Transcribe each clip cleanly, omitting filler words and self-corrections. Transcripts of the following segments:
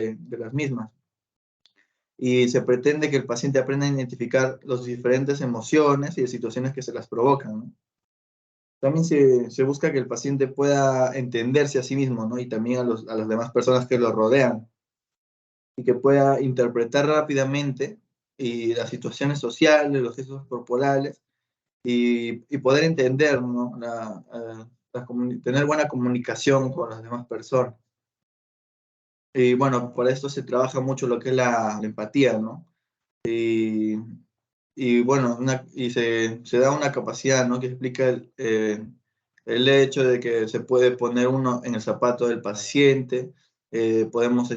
de las mismas. Y se pretende que el paciente aprenda a identificar las diferentes emociones y situaciones que se las provocan, ¿no? También se busca que el paciente pueda entenderse a sí mismo, ¿no? Y también a las demás personas que lo rodean, y que pueda interpretar rápidamente y las situaciones sociales, los gestos corporales, y poder entender, ¿no? Tener buena comunicación con las demás personas. Y bueno, para esto se trabaja mucho lo que es la empatía, ¿no? Y bueno, se da una capacidad, ¿no? Que explica el hecho de que se puede poner uno en el zapato del paciente, podemos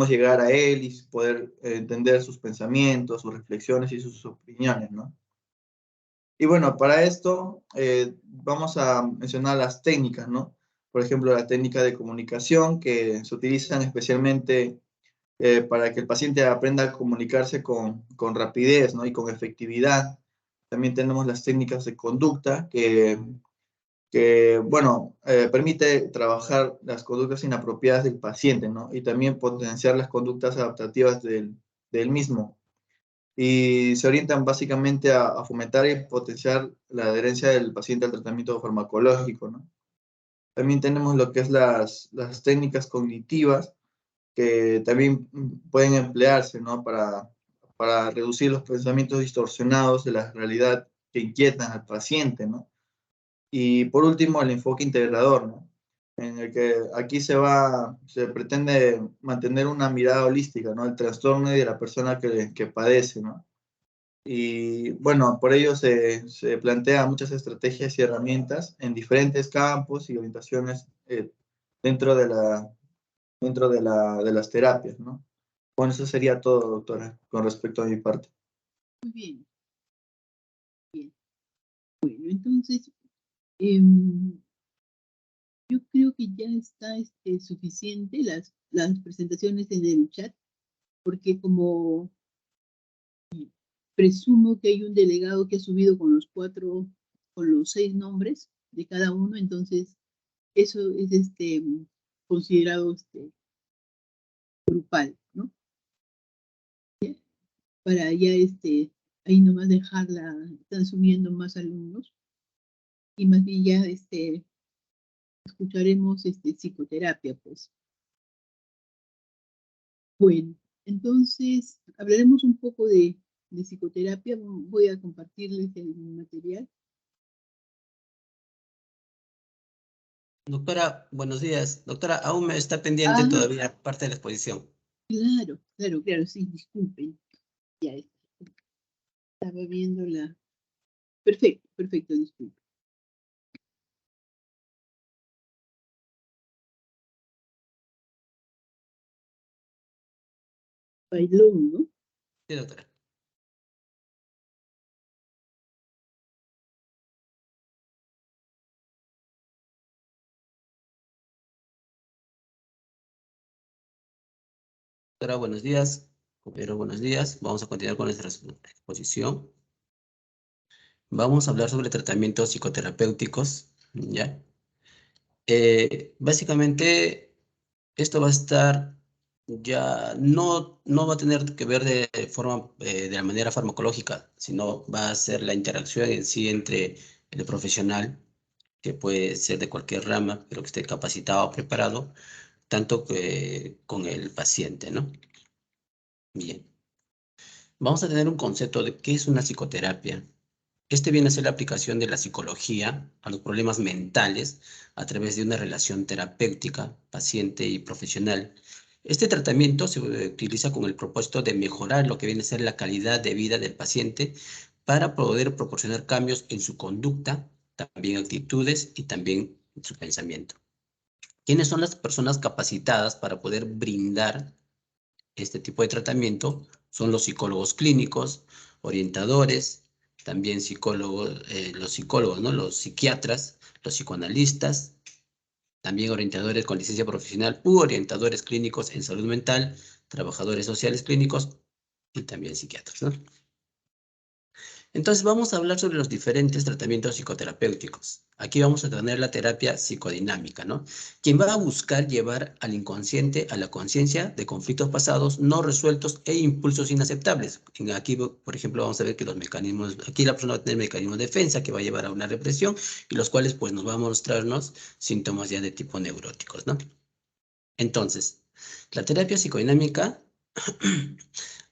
llegar a él y poder entender sus pensamientos, sus reflexiones y sus opiniones, ¿no? Y bueno, para esto vamos a mencionar las técnicas, ¿no? Por ejemplo, la técnica de comunicación que se utilizan especialmente para que el paciente aprenda a comunicarse con rapidez, ¿no? Y con efectividad. También tenemos las técnicas de conducta bueno, permite trabajar las conductas inapropiadas del paciente, ¿no? Y también potenciar las conductas adaptativas del mismo. Y se orientan básicamente a fomentar y potenciar la adherencia del paciente al tratamiento farmacológico, ¿no? También tenemos lo que es las técnicas cognitivas, que también pueden emplearse, ¿no? Para reducir los pensamientos distorsionados de la realidad que inquietan al paciente, ¿no? Y por último, el enfoque integrador, ¿no? En el que aquí se pretende mantener una mirada holística, ¿no? El trastorno y de la persona que padece, ¿no? Y bueno, por ello se plantean muchas estrategias y herramientas en diferentes campos y orientaciones dentro de las terapias, ¿no? Bueno, eso sería todo, doctora, con respecto a mi parte. Muy bien. Bien. Bueno, entonces, yo creo que ya está suficiente las presentaciones en el chat, porque como presumo que hay un delegado que ha subido con los 6 nombres de cada uno, entonces eso es considerado grupal, ¿no? Para ya ahí nomás están subiendo más alumnos, y más bien ya escucharemos psicoterapia, pues. Bueno, entonces hablaremos un poco de psicoterapia. Voy a compartirles el material. Doctora, buenos días. Doctora, aún me está pendiente todavía parte de la exposición. Claro, sí, disculpen. Ya estaba viendo la... Perfecto, disculpen. Bailón, ¿no? Sí, doctora. Doctora, buenos días. Compañero, buenos días. Vamos a continuar con nuestra exposición. Vamos a hablar sobre tratamientos psicoterapéuticos, ¿ya? Básicamente, esto va a estar ya, no va a tener que ver de la manera farmacológica, sino va a ser la interacción en sí entre el profesional, que puede ser de cualquier rama, pero que esté capacitado o preparado, tanto que con el paciente, ¿no? Bien. Vamos a tener un concepto de qué es una psicoterapia. Este viene a ser la aplicación de la psicología a los problemas mentales a través de una relación terapéutica, paciente y profesional. Este tratamiento se utiliza con el propósito de mejorar lo que viene a ser la calidad de vida del paciente para poder proporcionar cambios en su conducta, también actitudes y también en su pensamiento. ¿Quiénes son las personas capacitadas para poder brindar este tipo de tratamiento? Son los psicólogos clínicos, orientadores, también los psicólogos, ¿no? Los psiquiatras, los psicoanalistas, también orientadores con licencia profesional u orientadores clínicos en salud mental, trabajadores sociales clínicos y también psiquiatras, ¿no? Entonces vamos a hablar sobre los diferentes tratamientos psicoterapéuticos. Aquí vamos a tener la terapia psicodinámica, ¿no? Quien va a buscar llevar al inconsciente a la conciencia de conflictos pasados no resueltos e impulsos inaceptables. Aquí, por ejemplo, vamos a ver que los mecanismos, aquí la persona va a tener mecanismos de defensa que va a llevar a una represión y los cuales pues nos va a mostrarnos síntomas ya de tipo neuróticos, ¿no? Entonces, la terapia psicodinámica,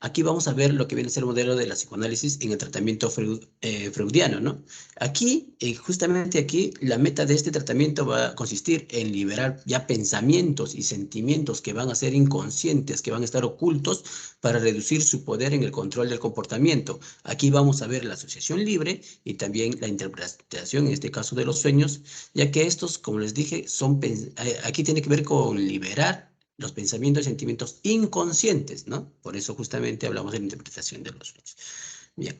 aquí vamos a ver lo que viene a ser el modelo de la psicoanálisis en el tratamiento freudiano, ¿no? Aquí, justamente aquí, la meta de este tratamiento va a consistir en liberar ya pensamientos y sentimientos que van a ser inconscientes, que van a estar ocultos para reducir su poder en el control del comportamiento. Aquí vamos a ver la asociación libre y también la interpretación, en este caso de los sueños, ya que estos, como les dije, aquí tiene que ver con liberar los pensamientos y sentimientos inconscientes, ¿no? Por eso justamente hablamos de la interpretación de los sueños. Bien.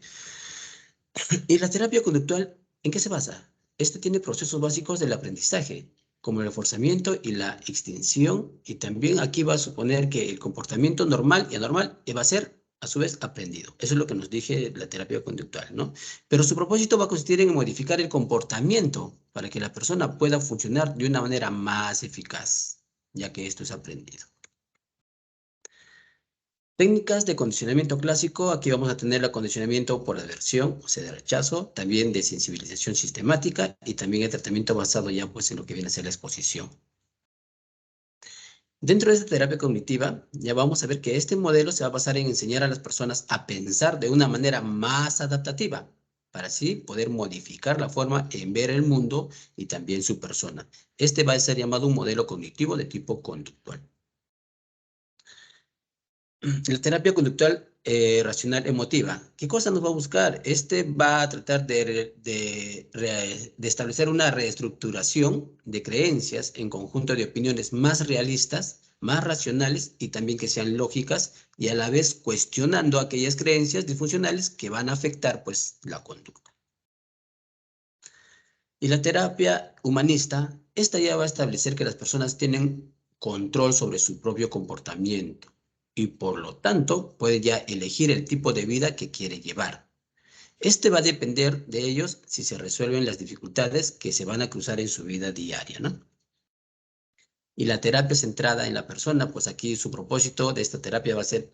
¿Y la terapia conductual en qué se basa? Este tiene procesos básicos del aprendizaje, como el reforzamiento y la extinción, y también aquí va a suponer que el comportamiento normal y anormal va a ser, a su vez, aprendido. Eso es lo que nos dije la terapia conductual, ¿no? Pero su propósito va a consistir en modificar el comportamiento para que la persona pueda funcionar de una manera más eficaz, ya que esto es aprendido. Técnicas de condicionamiento clásico, aquí vamos a tener el acondicionamiento por aversión, o sea, de rechazo, también de sensibilización sistemática y también el tratamiento basado ya pues en lo que viene a ser la exposición. Dentro de esta terapia cognitiva, ya vamos a ver que este modelo se va a basar en enseñar a las personas a pensar de una manera más adaptativa, para así poder modificar la forma en ver el mundo y también su persona. Este va a ser llamado un modelo cognitivo de tipo conductual. La terapia conductual racional emotiva. ¿Qué cosa nos va a buscar? Este va a tratar de establecer una reestructuración de creencias en conjunto de opiniones más realistas, más racionales y también que sean lógicas y a la vez cuestionando aquellas creencias disfuncionales que van a afectar pues la conducta. Y la terapia humanista, esta ya va a establecer que las personas tienen control sobre su propio comportamiento y por lo tanto puede ya elegir el tipo de vida que quiere llevar. Este va a depender de ellos si se resuelven las dificultades que se van a cruzar en su vida diaria, ¿no? Y la terapia centrada en la persona, pues aquí su propósito de esta terapia va a ser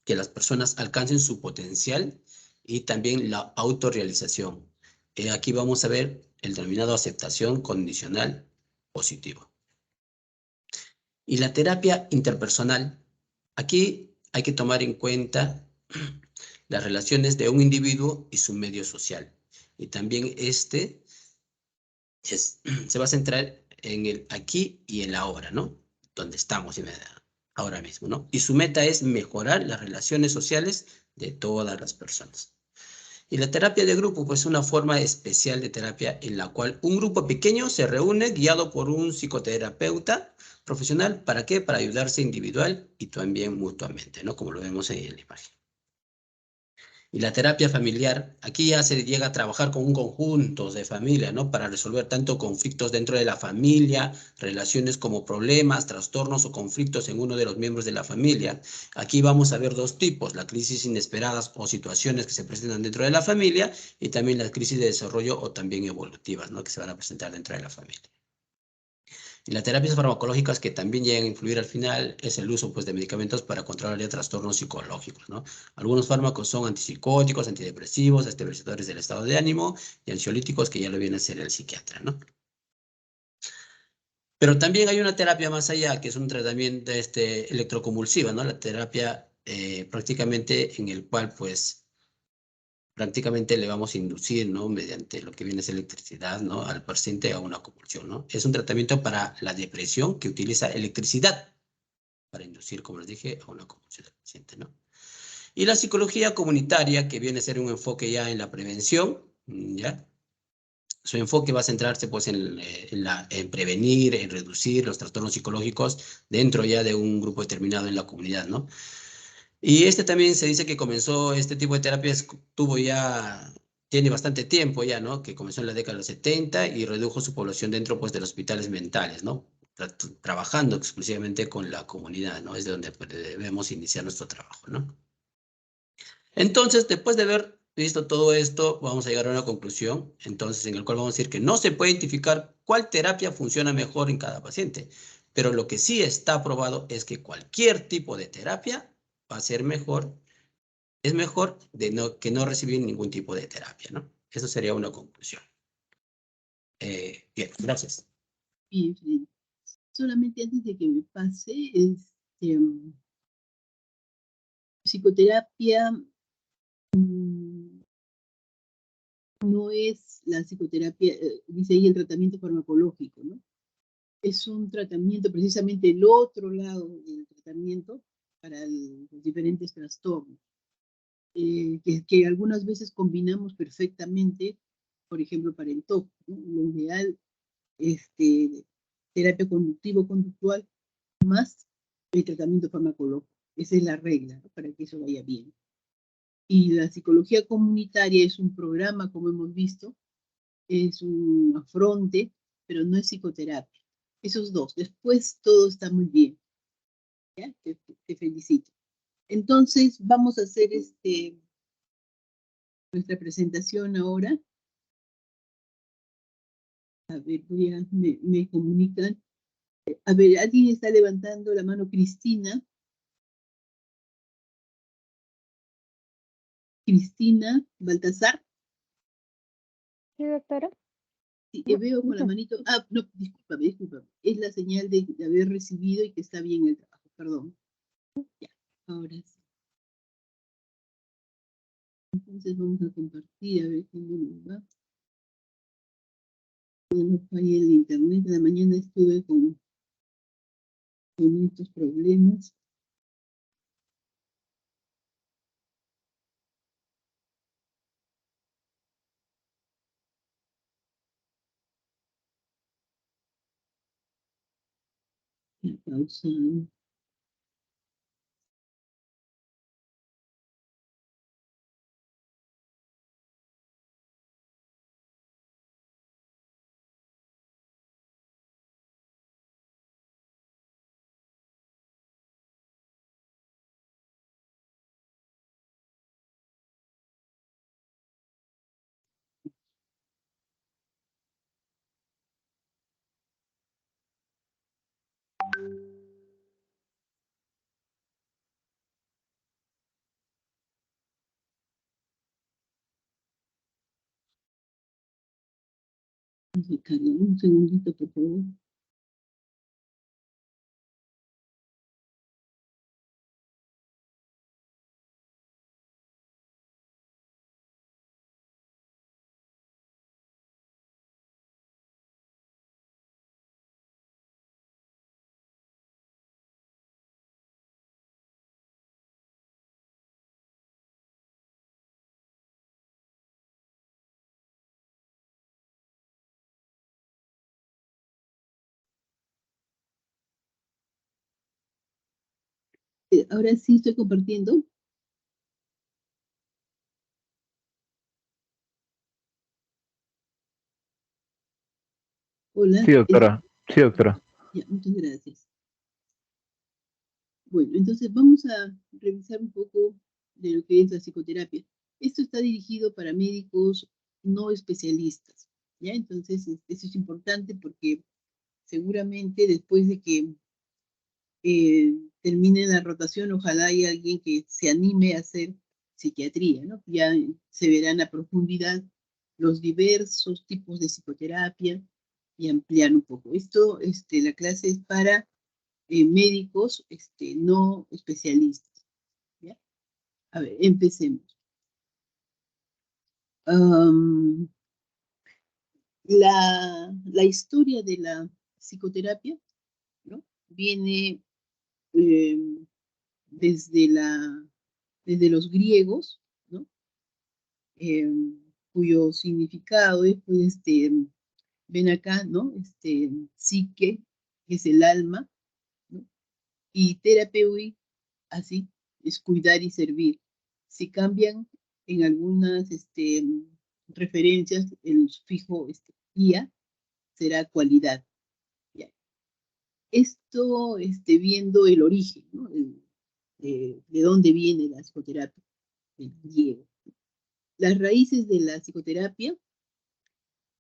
que las personas alcancen su potencial y también la autorrealización. Aquí vamos a ver el denominado aceptación condicional positiva. Y la terapia interpersonal, aquí hay que tomar en cuenta las relaciones de un individuo y su medio social. Y también se va a centrar en el aquí y el ahora, ¿no? Donde estamos ahora mismo, ¿no? Y su meta es mejorar las relaciones sociales de todas las personas. Y la terapia de grupo, pues es una forma especial de terapia en la cual un grupo pequeño se reúne guiado por un psicoterapeuta profesional. ¿Para qué? Para ayudarse individual y también mutuamente, ¿no? Como lo vemos en la imagen. Y la terapia familiar, aquí ya se llega a trabajar con un conjunto de familia, ¿no? Para resolver tanto conflictos dentro de la familia, relaciones como problemas, trastornos o conflictos en uno de los miembros de la familia. Aquí vamos a ver dos tipos, la crisis inesperadas o situaciones que se presentan dentro de la familia y también las crisis de desarrollo o también evolutivas, ¿no? Que se van a presentar dentro de la familia. Y las terapias farmacológicas que también llegan a influir al final es el uso pues, de medicamentos para controlar ya trastornos psicológicos, ¿no? Algunos fármacos son antipsicóticos, antidepresivos, estabilizadores del estado de ánimo y ansiolíticos que ya lo viene a hacer el psiquiatra, ¿no? Pero también hay una terapia más allá, que es un tratamiento electroconvulsiva, ¿no? La terapia prácticamente en el cual pues prácticamente le vamos a inducir, ¿no? Mediante lo que viene a ser electricidad, ¿no? Al paciente a una convulsión, ¿no? Es un tratamiento para la depresión que utiliza electricidad para inducir, como les dije, a una convulsión del paciente, ¿no? Y la psicología comunitaria, que viene a ser un enfoque ya en la prevención, ¿ya? Su enfoque va a centrarse pues en prevenir, en reducir los trastornos psicológicos dentro ya de un grupo determinado en la comunidad, ¿no? Y también se dice que comenzó, este tipo de terapias tiene bastante tiempo ya, ¿no? Que comenzó en la década de los 70 y redujo su población dentro, pues, de los hospitales mentales, ¿no? Trabajando exclusivamente con la comunidad, ¿no? Es de donde pues, debemos iniciar nuestro trabajo, ¿no? Entonces, después de ver Visto todo esto, vamos a llegar a una conclusión, entonces, en el cual vamos a decir que no se puede identificar cuál terapia funciona mejor en cada paciente, pero lo que sí está probado es que cualquier tipo de terapia va a ser mejor, es mejor que no recibir ningún tipo de terapia, ¿no? Eso sería una conclusión. Bien, gracias. Bien, Freddy. Solamente antes de que me pase, psicoterapia no es la psicoterapia, dice ahí el tratamiento farmacológico, ¿no? Es un tratamiento, precisamente el otro lado del tratamiento para los diferentes trastornos, que algunas veces combinamos perfectamente, por ejemplo, para el TOC, ¿no? Lo ideal, terapia conductivo-conductual más el tratamiento farmacológico. Esa es la regla, ¿no? Para que eso vaya bien. Y la psicología comunitaria es un programa, como hemos visto, es un afronte, pero no es psicoterapia. Esos dos. Después todo está muy bien. ¿Ya? Te felicito. Entonces, vamos a hacer nuestra presentación ahora. A ver, me comunican. A ver, alguien está levantando la mano, Cristina. Cristina Baltasar. Sí, doctora. Sí, veo con la manito. Ah, no, discúlpame. Es la señal de haber recibido y que está bien el trabajo. Perdón. Ya, ahora sí. Entonces vamos a compartir, a ver cómo nos va. No falla el internet. En la mañana estuve con estos problemas. La pausa. Un segundito, por favor. Ahora sí estoy compartiendo. Hola. Sí, doctora. Sí, doctora. Ya, muchas gracias. Bueno, entonces vamos a revisar un poco de lo que es la psicoterapia. Esto está dirigido para médicos no especialistas, ¿ya? Entonces, eso es importante porque seguramente después de que termine la rotación, ojalá haya alguien que se anime a hacer psiquiatría, ¿no? Ya se verán a profundidad los diversos tipos de psicoterapia y ampliar un poco. Esto, la clase es para médicos no especialistas, ¿ya? A ver, empecemos. La historia de la psicoterapia, ¿no? Viene eh, desde, desde los griegos, ¿no? Eh, cuyo significado es, pues, ven acá, ¿no? Psique, que es el alma, ¿no? Y terapeuti, así, es cuidar y servir. Si cambian en algunas referencias, el sufijo ia será cualidad. ¿Ya? Esto, viendo el origen, ¿no? De dónde viene la psicoterapia, el griego. Las raíces de la psicoterapia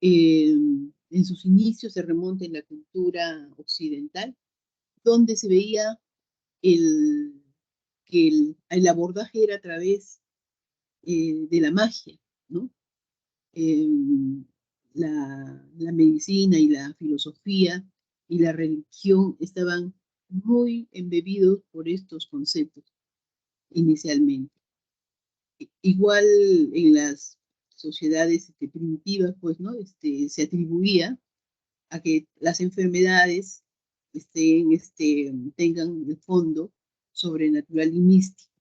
en sus inicios se remontan en la cultura occidental, donde se veía que el abordaje era a través de la magia, ¿no? La medicina y la filosofía y la religión estaban muy embebidos por estos conceptos inicialmente. Igual en las sociedades primitivas, pues, ¿no? Se atribuía a que las enfermedades tengan el fondo sobrenatural y místico.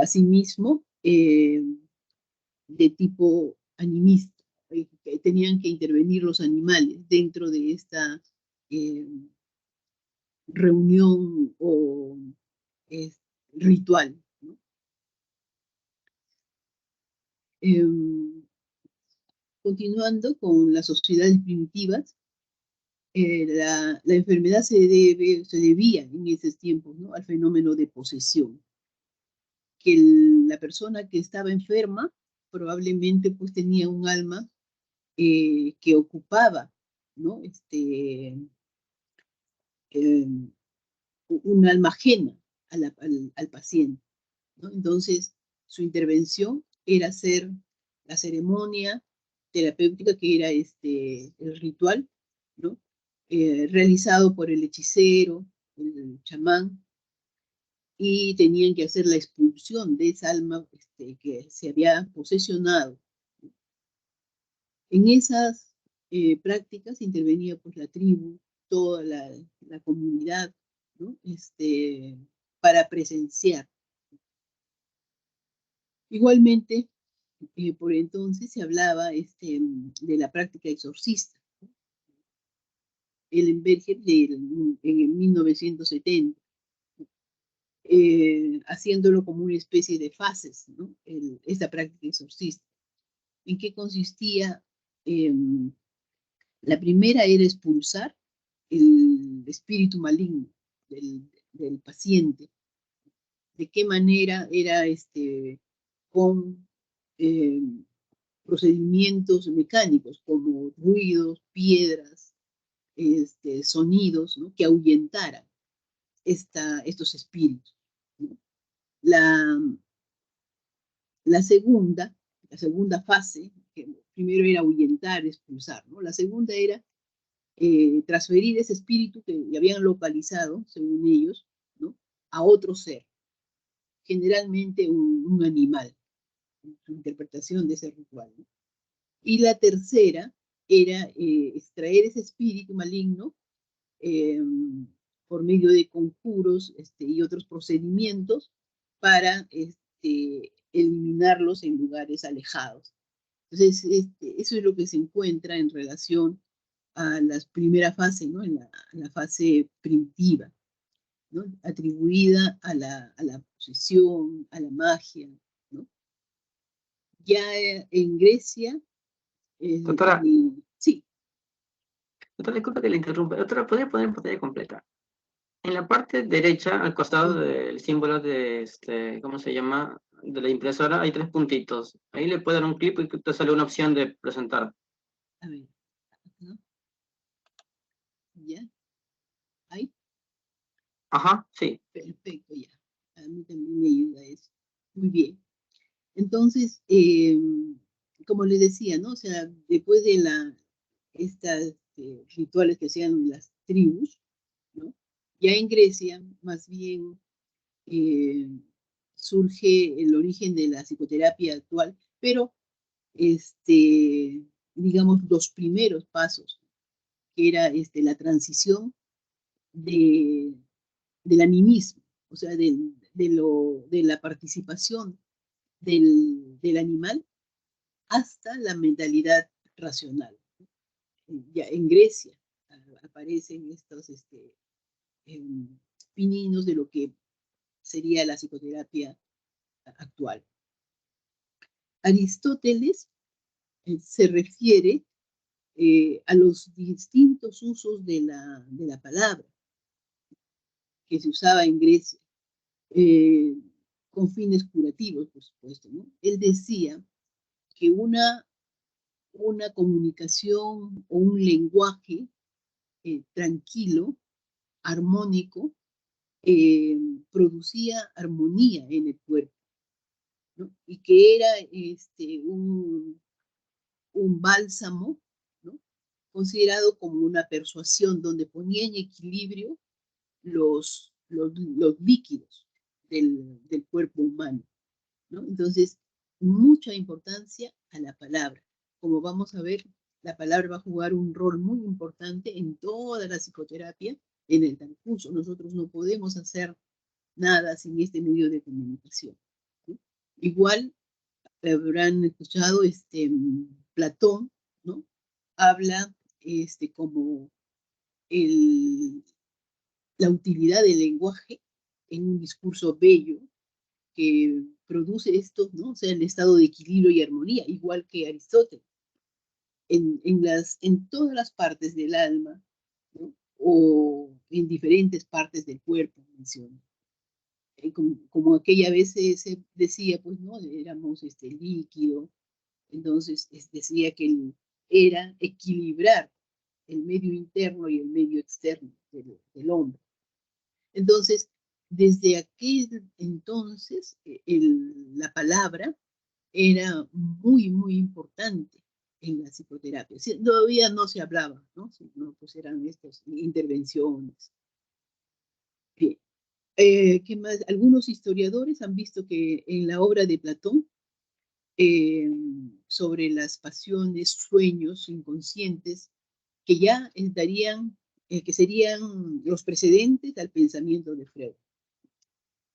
Asimismo, de tipo animista, que tenían que intervenir los animales dentro de esta reunión o ritual, ¿no? Continuando con las sociedades primitivas, la enfermedad se debía en esos tiempos, ¿no?, al fenómeno de posesión, que la persona que estaba enferma probablemente pues tenía un alma que ocupaba, ¿no?, un alma ajena al paciente, ¿no? Entonces, su intervención era hacer la ceremonia terapéutica, que era el ritual, ¿no? Realizado por el hechicero, el chamán, y tenían que hacer la expulsión de esa alma que se había posesionado. En esas prácticas intervenía pues la tribu, toda la comunidad, ¿no?, para presenciar. Igualmente, por entonces se hablaba de la práctica exorcista. El Berger en el 1970, haciéndolo como una especie de fases, ¿no?, esta práctica exorcista. ¿En qué consistía? La primera era expulsar el espíritu maligno del paciente. ¿De qué manera? Era con procedimientos mecánicos como ruidos, piedras, sonidos, ¿no?, que ahuyentaran estos espíritus, ¿no? La segunda fase, que primero era ahuyentar, expulsar, ¿no? La segunda era transferir ese espíritu que habían localizado, según ellos, ¿no?, a otro ser, generalmente un animal, en su interpretación de ese ritual, ¿no? Y la tercera era extraer ese espíritu maligno por medio de conjuros y otros procedimientos para eliminarlos en lugares alejados. Entonces, eso es lo que se encuentra en relación a la primera fase, ¿no?, en la fase primitiva, ¿no?, atribuida a la posesión, a la magia, ¿no? Ya en Grecia, Doctora, sí. doctora, disculpa que le interrumpa. Doctora, ¿podría poner en pantalla completa? En la parte derecha, al costado del símbolo de, ¿cómo se llama?, de la impresora, hay 3 puntitos. Ahí le puede dar un clic y te sale una opción de presentar. A ver, ¿no? ¿Ya? ¿Ahí? Ajá, sí. Perfecto, ya. A mí también me ayuda eso. Muy bien. Entonces, como les decía, ¿no? O sea, después de estas rituales que hacían las tribus, ¿no?, ya en Grecia, más bien surge el origen de la psicoterapia actual, pero digamos, los primeros pasos, que era la transición del animismo, o sea, de la participación del animal hasta la mentalidad racional. Ya en Grecia aparecen estos pininos de lo que sería la psicoterapia actual. Aristóteles se refiere a los distintos usos de la palabra que se usaba en Grecia, con fines curativos, por supuesto, ¿no? Él decía que una comunicación o un lenguaje tranquilo, armónico, producía armonía en el cuerpo, ¿no? Y que era un bálsamo, ¿no? Considerado como una persuasión donde ponía en equilibrio los líquidos del cuerpo humano, ¿no? Entonces, mucha importancia a la palabra. Como vamos a ver, la palabra va a jugar un rol muy importante en toda la psicoterapia, en el transcurso. Nosotros no podemos hacer nada sin este medio de comunicación, ¿no? Igual habrán escuchado Platón, ¿no? Habla como la utilidad del lenguaje en un discurso bello que produce esto, ¿no? O sea, el estado de equilibrio y armonía, igual que Aristóteles, en todas las partes del alma, ¿no? O en diferentes partes del cuerpo, menciona. Como aquella vez se decía, pues, ¿no? Éramos líquido, entonces decía que era equilibrar el medio interno y el medio externo del hombre. Entonces, desde aquel entonces, la palabra era muy, muy importante en la psicoterapia. Todavía no se hablaba, ¿no? No, pues eran estas intervenciones. Bien. ¿Qué más? Algunos historiadores han visto que en la obra de Platón, sobre las pasiones, sueños inconscientes, que ya darían, que serían los precedentes al pensamiento de Freud.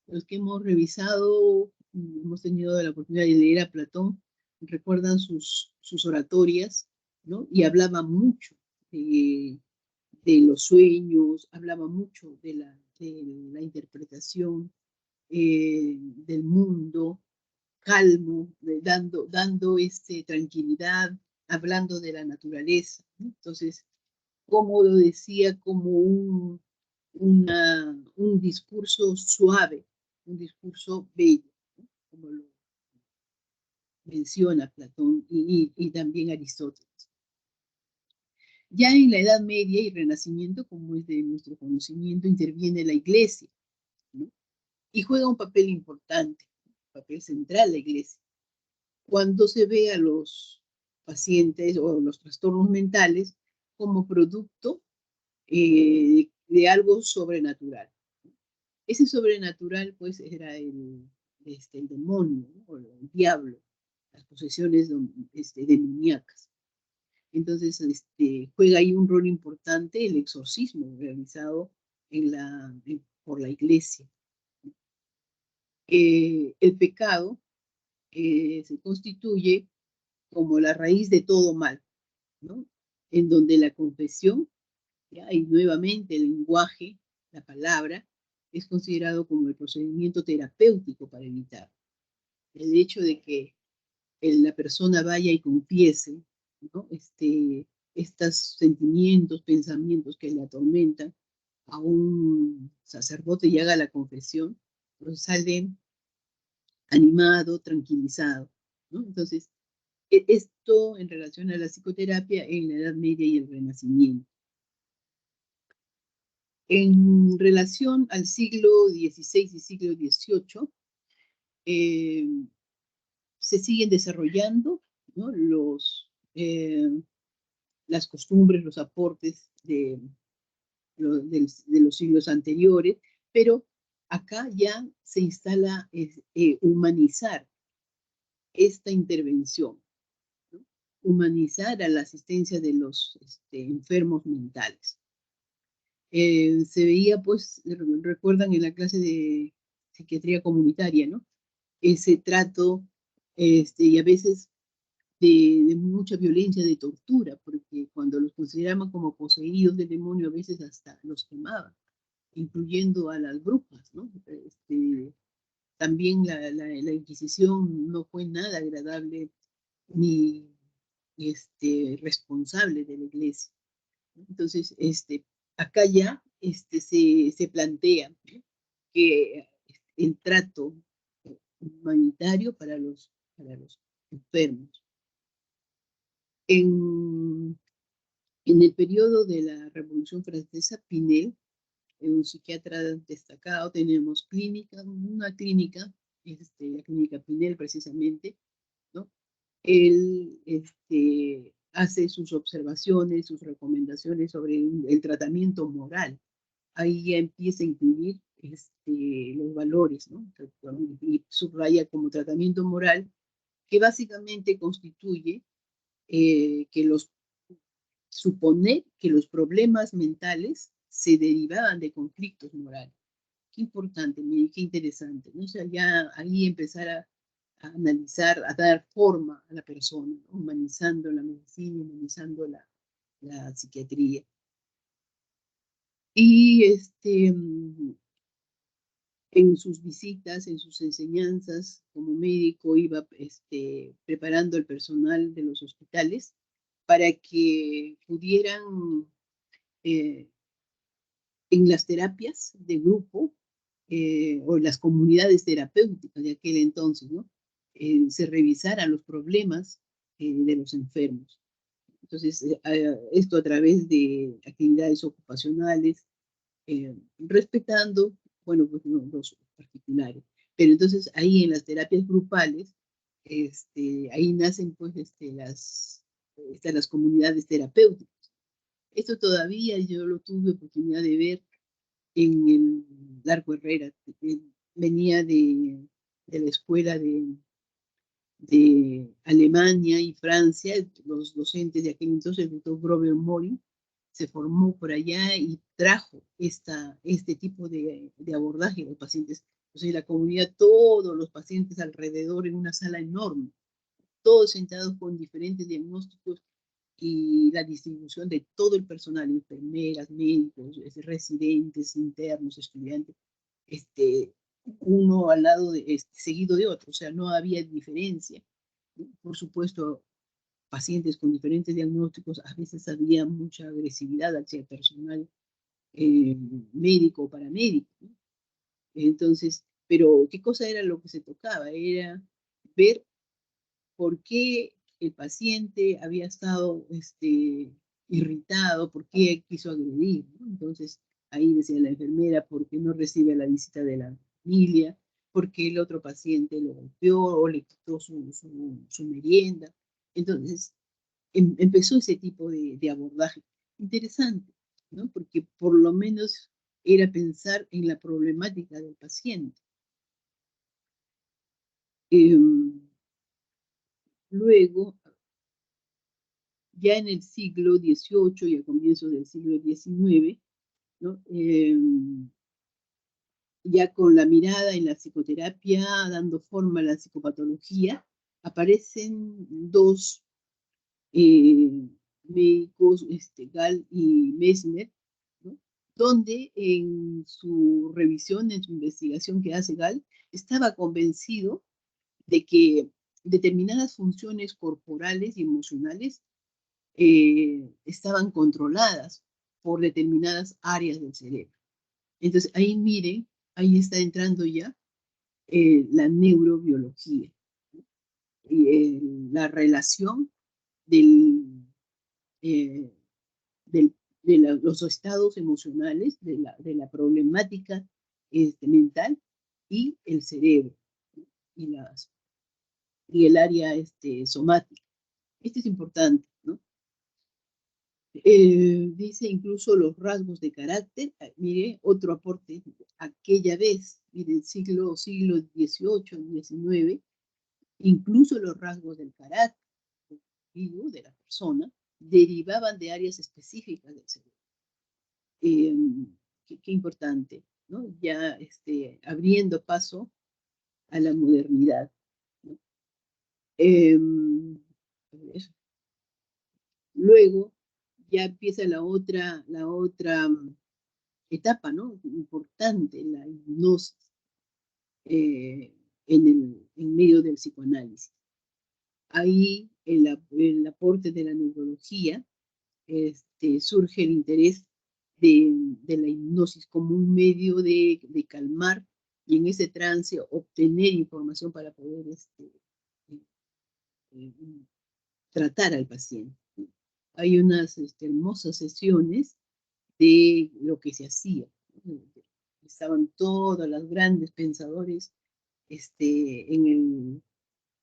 Los que hemos revisado, hemos tenido la oportunidad de leer a Platón, recuerdan sus oratorias, ¿no? Y hablaba mucho de los sueños, hablaba mucho de la interpretación del mundo, calmo, dando tranquilidad, hablando de la naturaleza, ¿no? Entonces, como lo decía, como un discurso suave, un discurso bello, ¿no? Como lo menciona Platón y también Aristóteles. Ya en la Edad Media y Renacimiento, como es de nuestro conocimiento, interviene la Iglesia, ¿no? Y juega un papel importante, un papel central la Iglesia. Cuando se ve a los pacientes o los trastornos mentales como producto de algo sobrenatural. Ese sobrenatural, pues, era el demonio, ¿no? O el diablo, las posesiones demoníacas. Entonces, juega ahí un rol importante el exorcismo realizado por la Iglesia. El pecado se constituye como la raíz de todo mal, ¿no? En donde la confesión, ¿ya? Y nuevamente el lenguaje, la palabra, es considerado como el procedimiento terapéutico para evitar. El hecho de que la persona vaya y confiese, ¿no? Estos sentimientos, pensamientos que le atormentan a un sacerdote y haga la confesión, pues sale animado, tranquilizado, ¿no? Entonces, esto en relación a la psicoterapia en la Edad Media y el Renacimiento. En relación al siglo XVI y siglo XVIII, se siguen desarrollando, ¿no? Las costumbres, los aportes de los siglos anteriores, pero acá ya se instala humanizar esta intervención, ¿no? Humanizar a la asistencia de los enfermos mentales. Se veía, pues, recuerdan en la clase de psiquiatría comunitaria, ¿no? Ese trato, y a veces de mucha violencia, de tortura, porque cuando los consideraban como poseídos del demonio, a veces hasta los quemaban, incluyendo a las brujas, ¿no? También la Inquisición no fue nada agradable ni responsable de la Iglesia. Entonces, acá ya se plantea, ¿no? Que el trato humanitario para los enfermos. En el periodo de la Revolución Francesa, Pinel, un psiquiatra destacado, tenemos una clínica, la clínica Pinel precisamente, ¿no? Él hace sus observaciones, sus recomendaciones sobre el tratamiento moral. Ahí ya empieza a incluir los valores, ¿no? Y subraya como tratamiento moral, que básicamente constituye suponer que los problemas mentales se derivaban de conflictos morales. Qué importante, mire, qué interesante, ¿no? O sea, ya ahí empezar a analizar, a dar forma a la persona, ¿no? Humanizando la medicina, humanizando la psiquiatría. Y en sus visitas, en sus enseñanzas como médico, iba preparando al personal de los hospitales para que pudieran, en las terapias de grupo o las comunidades terapéuticas de aquel entonces, ¿no? Se revisaran los problemas de los enfermos. Entonces, esto a través de actividades ocupacionales, respetando, bueno, pues los particulares. Pero entonces ahí en las terapias grupales, ahí nacen pues las comunidades terapéuticas. Esto todavía yo lo tuve oportunidad de ver en el Largo Herrera. Venía de la escuela de Alemania y Francia, los docentes de aquel entonces, el doctor Grover Mori, se formó por allá y trajo este tipo de abordaje a los pacientes. Entonces, la comunidad, todos los pacientes alrededor en una sala enorme, todos sentados con diferentes diagnósticos y la distribución de todo el personal, enfermeras, médicos, residentes, internos, estudiantes, uno al lado seguido de otro, o sea, no había diferencia. Por supuesto, pacientes con diferentes diagnósticos, a veces había mucha agresividad hacia el personal médico o paramédico, ¿no? Entonces, pero ¿qué cosa era lo que se tocaba? Era ver por qué el paciente había estado irritado, por qué quiso agredir, ¿no? Entonces, ahí decía la enfermera, ¿por qué no recibe la visita de la familia? ¿Por qué el otro paciente lo golpeó o le quitó su merienda? Entonces, empezó ese tipo de abordaje. Interesante, ¿no? Porque por lo menos era pensar en la problemática del paciente. Luego, ya en el siglo XVIII y a comienzos del siglo XIX, ¿no? Ya con la mirada en la psicoterapia, dando forma a la psicopatología, aparecen dos médicos, Gall y Messner, ¿no? Donde en su revisión, en su investigación que hace Gall, estaba convencido de que determinadas funciones corporales y emocionales estaban controladas por determinadas áreas del cerebro. Entonces ahí miren, ahí está entrando ya la neurobiología, ¿no? Y la relación del, los estados emocionales, de la problemática mental y el cerebro, ¿no? y el área somática. Esto es importante, ¿no? Dice incluso los rasgos de carácter. Mire, otro aporte, aquella vez, en el siglo XVIII, XIX, incluso los rasgos del carácter de la persona derivaban de áreas específicas del cerebro. Qué importante, ¿no? Ya abriendo paso a la modernidad, ¿no? Luego ya empieza la otra etapa, ¿no? Importante, la hipnosis en medio del psicoanálisis. Ahí el aporte de la neurología, surge el interés de la hipnosis como un medio de calmar y en ese trance obtener información para poder eh, tratar al paciente. Hay unas hermosas sesiones de lo que se hacía. Estaban todos los grandes pensadores en el,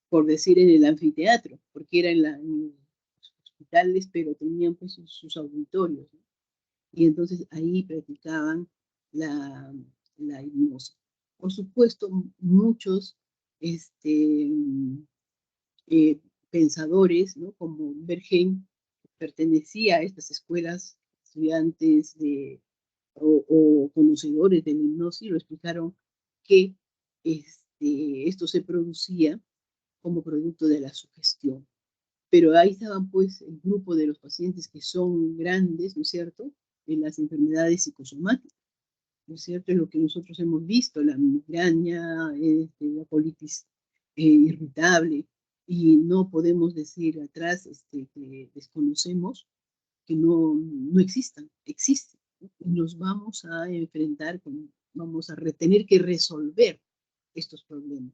por decir, en el anfiteatro, porque era en los hospitales, pero tenían pues sus auditorios, ¿no? Y entonces ahí practicaban la hipnosis. Por supuesto, muchos pensadores, ¿no? Como Bergheim, pertenecía a estas escuelas, estudiantes o conocedores de la hipnosis, lo explicaron que esto se producía como producto de la sugestión. Pero ahí estaban pues el grupo de los pacientes que son grandes, ¿no es cierto?, en las enfermedades psicosomáticas, ¿no es cierto?, es lo que nosotros hemos visto, la migraña, la colitis irritable, y no podemos decir atrás que desconocemos que no existan, existen, ¿no? Y nos vamos a enfrentar, vamos a tener que resolver estos problemas.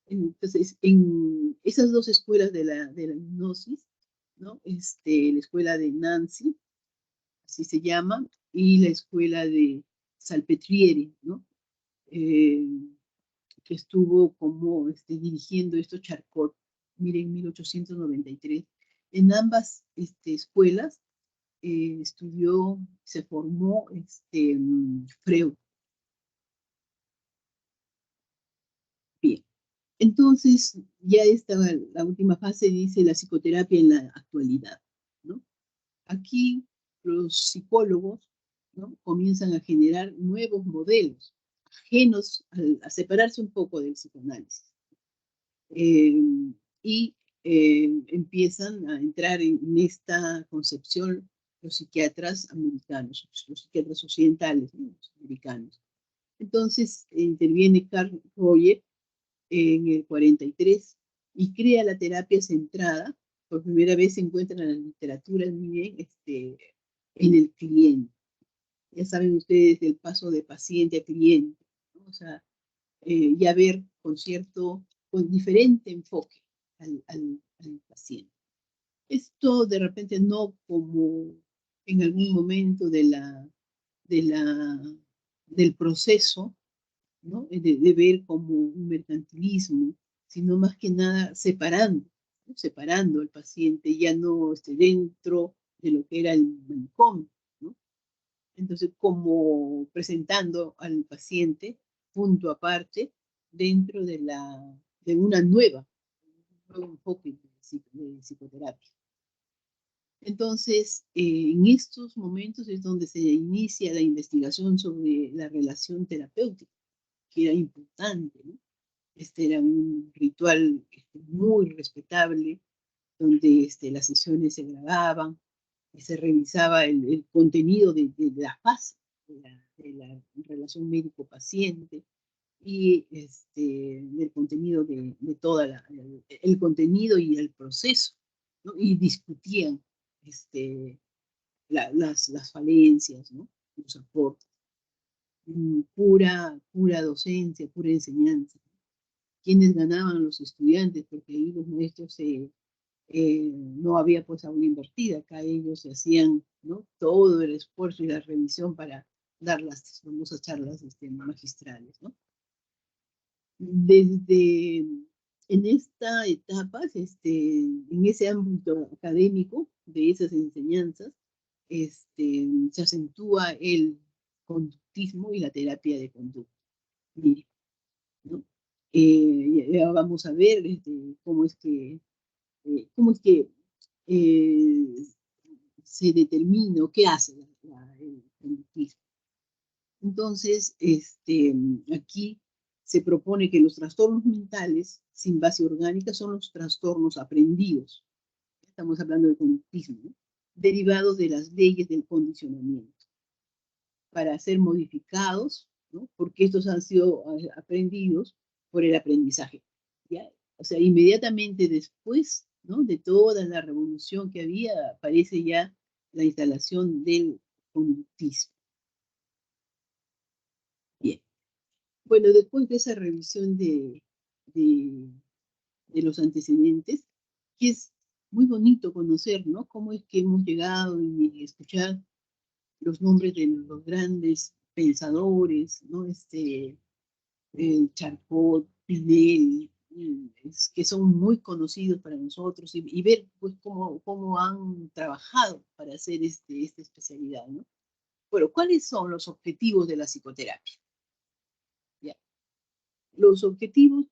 Entonces, en esas dos escuelas de la hipnosis, ¿no? La escuela de Nancy, así se llama, y la escuela de Salpetrieri, ¿no? Que estuvo como dirigiendo esto Charcot, miren, en 1893. En ambas escuelas estudió, se formó Freud. Bien. Entonces, ya estaba la última fase, dice la psicoterapia en la actualidad, ¿no? Aquí los psicólogos, ¿no?, comienzan a generar nuevos modelos, ajenos a separarse un poco del psicoanálisis. Y empiezan a entrar en esta concepción los psiquiatras americanos, los psiquiatras occidentales, ¿no?, los americanos. Entonces interviene Carl Roger en el 43 y crea la terapia centrada. Por primera vez se encuentra en la literatura muy bien en el cliente. Ya saben ustedes del paso de paciente a cliente, ¿no? O sea, ya ver con diferente enfoque al paciente. Esto de repente no como en algún momento del proceso, ¿no?, de ver como un mercantilismo, sino más que nada separando, ¿no?, separando al paciente, ya no dentro de lo que era el manicomio, ¿no? Entonces, como presentando al paciente punto aparte dentro de un nuevo enfoque de psicoterapia. Entonces, en estos momentos es donde se inicia la investigación sobre la relación terapéutica, que era importante, ¿no? Este era un ritual muy respetable, donde las sesiones se grababan y se revisaba el contenido de la fase de la relación médico-paciente y del contenido de toda el contenido y el proceso, ¿no? Y discutían las falencias, ¿no?, los aportes. Pura docencia, pura enseñanza. ¿Quiénes ganaban? Los estudiantes, porque ahí los maestros no había pues aún invertida, acá ellos se hacían, ¿no?, todo el esfuerzo y la revisión para dar las famosas charlas magistrales, ¿no? Desde en esta etapa, en ese ámbito académico de esas enseñanzas, se acentúa el conductismo y la terapia de conducta. Mire, ¿no? Ya vamos a ver cómo es que eh, se determina o qué hace el conductismo. Entonces, aquí se propone que los trastornos mentales sin base orgánica son los trastornos aprendidos. Estamos hablando del conductismo, ¿no?, derivados de las leyes del condicionamiento, para ser modificados, ¿no?, porque estos han sido aprendidos por el aprendizaje, ¿ya? O sea, inmediatamente después, ¿no?, de toda la revolución que había, aparece ya la instalación del conductismo. Bien, Bueno, después de esa revisión de los antecedentes, que es muy bonito conocer, ¿no? Cómo es que hemos llegado y escuchar los nombres de los grandes pensadores, ¿no? Charcot, Pinel, que son muy conocidos para nosotros, y ver pues cómo han trabajado para hacer esta especialidad, ¿no? Bueno, ¿cuáles son los objetivos de la psicoterapia? ¿Ya? Los objetivos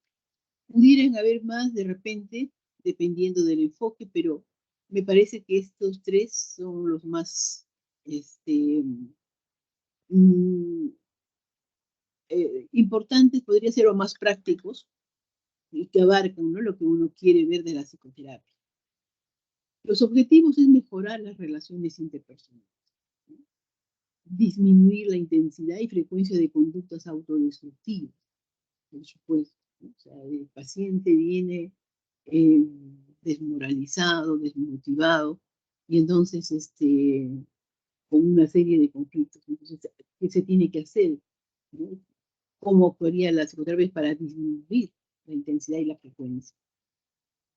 pudieran haber más de repente, dependiendo del enfoque, pero me parece que estos tres son los más mm, importantes, podría ser, o más prácticos, y que abarcan, ¿no?, lo que uno quiere ver de la psicoterapia. Los objetivos es mejorar las relaciones interpersonales, ¿no? Disminuir la intensidad y frecuencia de conductas autodestructivas, por supuesto, ¿no? O sea, el paciente viene desmoralizado, desmotivado, y entonces con una serie de conflictos. Entonces, ¿qué se tiene que hacer? ¿No? ¿Cómo actuaría la psicoterapia para disminuir la intensidad y la frecuencia?